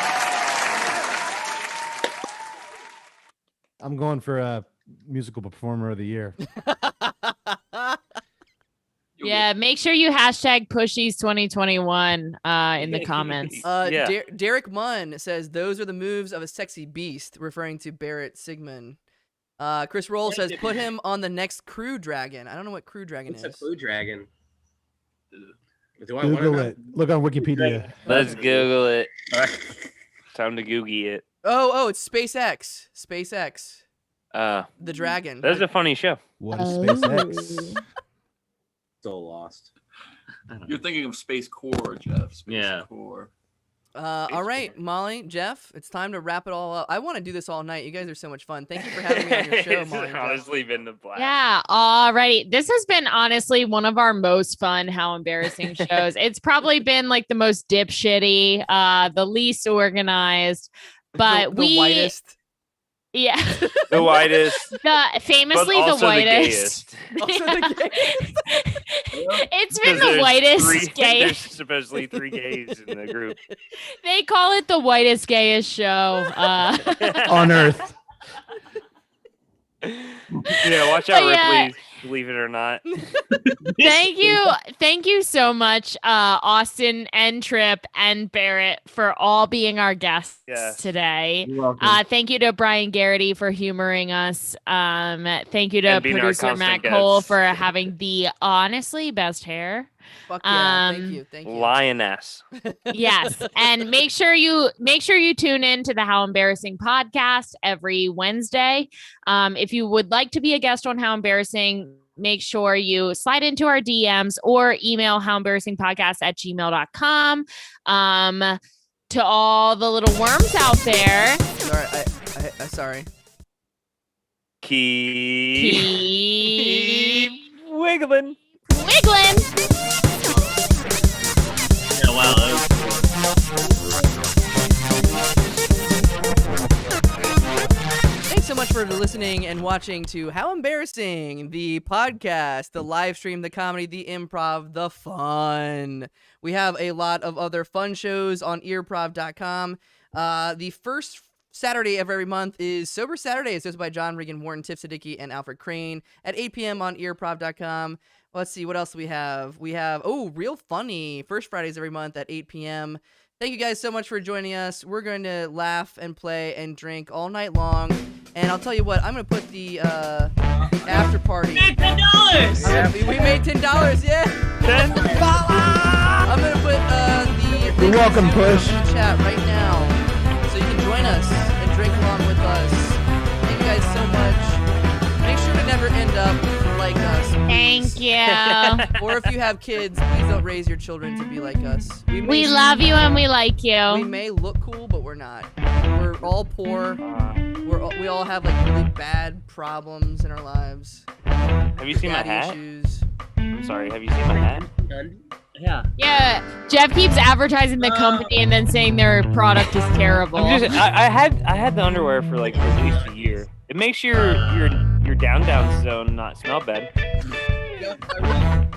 E: I'm going for a musical performer of the year.
A: Yeah, make sure you hashtag Pushies 2021 in the comments.
C: Yeah.
B: Derek Munn says those are the moves of a sexy beast, referring to Barrett Sigmund. Chris Roll says put him on the next Crew Dragon. I don't know what Crew Dragon
G: It's
B: is.
G: a Crew Dragon. Do I want to
E: Google
G: know?
E: it. Look on Wikipedia.
C: Let's Google it. Time to Googie it.
B: Oh, it's SpaceX. SpaceX. The Dragon.
C: That's a funny show.
E: What is SpaceX?
G: So lost.
F: You're thinking of Space Core, Jeff. Space
I: Yeah.
F: Core.
B: All right, Molly, Jeff, it's time to wrap it all up. I want to do this all night. You guys are so much fun. Thank you for having me on your show,
C: It's
B: Molly. and Jeff.
C: honestly been the blast.
A: Yeah, alrighty. This has been honestly one of our most fun How Embarrassing shows. It's probably been like the most dipshitty, the least organized, but
B: the whitest.
A: Yeah.
C: The whitest.
A: Famously
C: but also
A: the whitest.
B: Also the gayest.
A: It's been
C: 'Cause
A: the
C: there's
A: whitest,
C: There's
A: gayest.
C: supposedly 3 gays in the group.
A: They call it the whitest, gayest show.
E: On Earth.
C: Watch out, Ripley. Believe it or not.
A: Thank you so much, Austin and Tripp and Barrett, for all being our guests today.
D: You're welcome.
A: Thank you to Brian Garrity for humoring us. Thank you to
C: And being our
A: producer
C: constant
A: Matt
C: guest.
A: Cole for having the honestly best hair.
B: Fuck yeah. Thank you.
C: Lioness.
A: Yes, and make sure you tune in to the How Embarrassing podcast every Wednesday. If you would like to be a guest on How Embarrassing, make sure you slide into our DMs or email howembarrassingpodcast@gmail.com. To all the little worms out there,
B: Sorry.
C: Keep wiggling.
A: wiggling.
D: Yeah, wow. That was
B: Thanks so much for listening and watching to How Embarrassing, the podcast, the live stream, the comedy, the improv, the fun. We have a lot of other fun shows on earprov.com. The first Saturday of every month is Sober Saturday. It's hosted by John Regan, Warren, Tiff Siddiqui, and Alfred Crane at 8 p.m. on earprov.com. Let's see, what else do we have? We have, Real Funny, first Fridays every month at 8 p.m. Thank you guys so much for joining us. We're going to laugh and play and drink all night long. And I'll tell you what, I'm going to put the after party.
I: We made $10.
B: We made $10, yeah. $10. I'm going to put the
E: You're welcome, Push.
B: in the chat right now so you can join us and drink along with us. Thank you guys so much. Make sure to never end up like us.
A: Thank you.
B: Or if you have kids, please don't raise your children to be like us.
A: We love you and we like
B: We
A: you.
B: may look cool, but we're not. We're all poor. We all have like really bad problems in our lives.
C: Have you seen my
B: Daddy
C: hat?
B: issues.
C: I'm sorry. Have you seen my hat?
I: Yeah.
A: Yeah, Jeff keeps advertising the company and then saying their product is terrible.
C: I had the underwear for like at least a year. It makes your down zone not smell bad.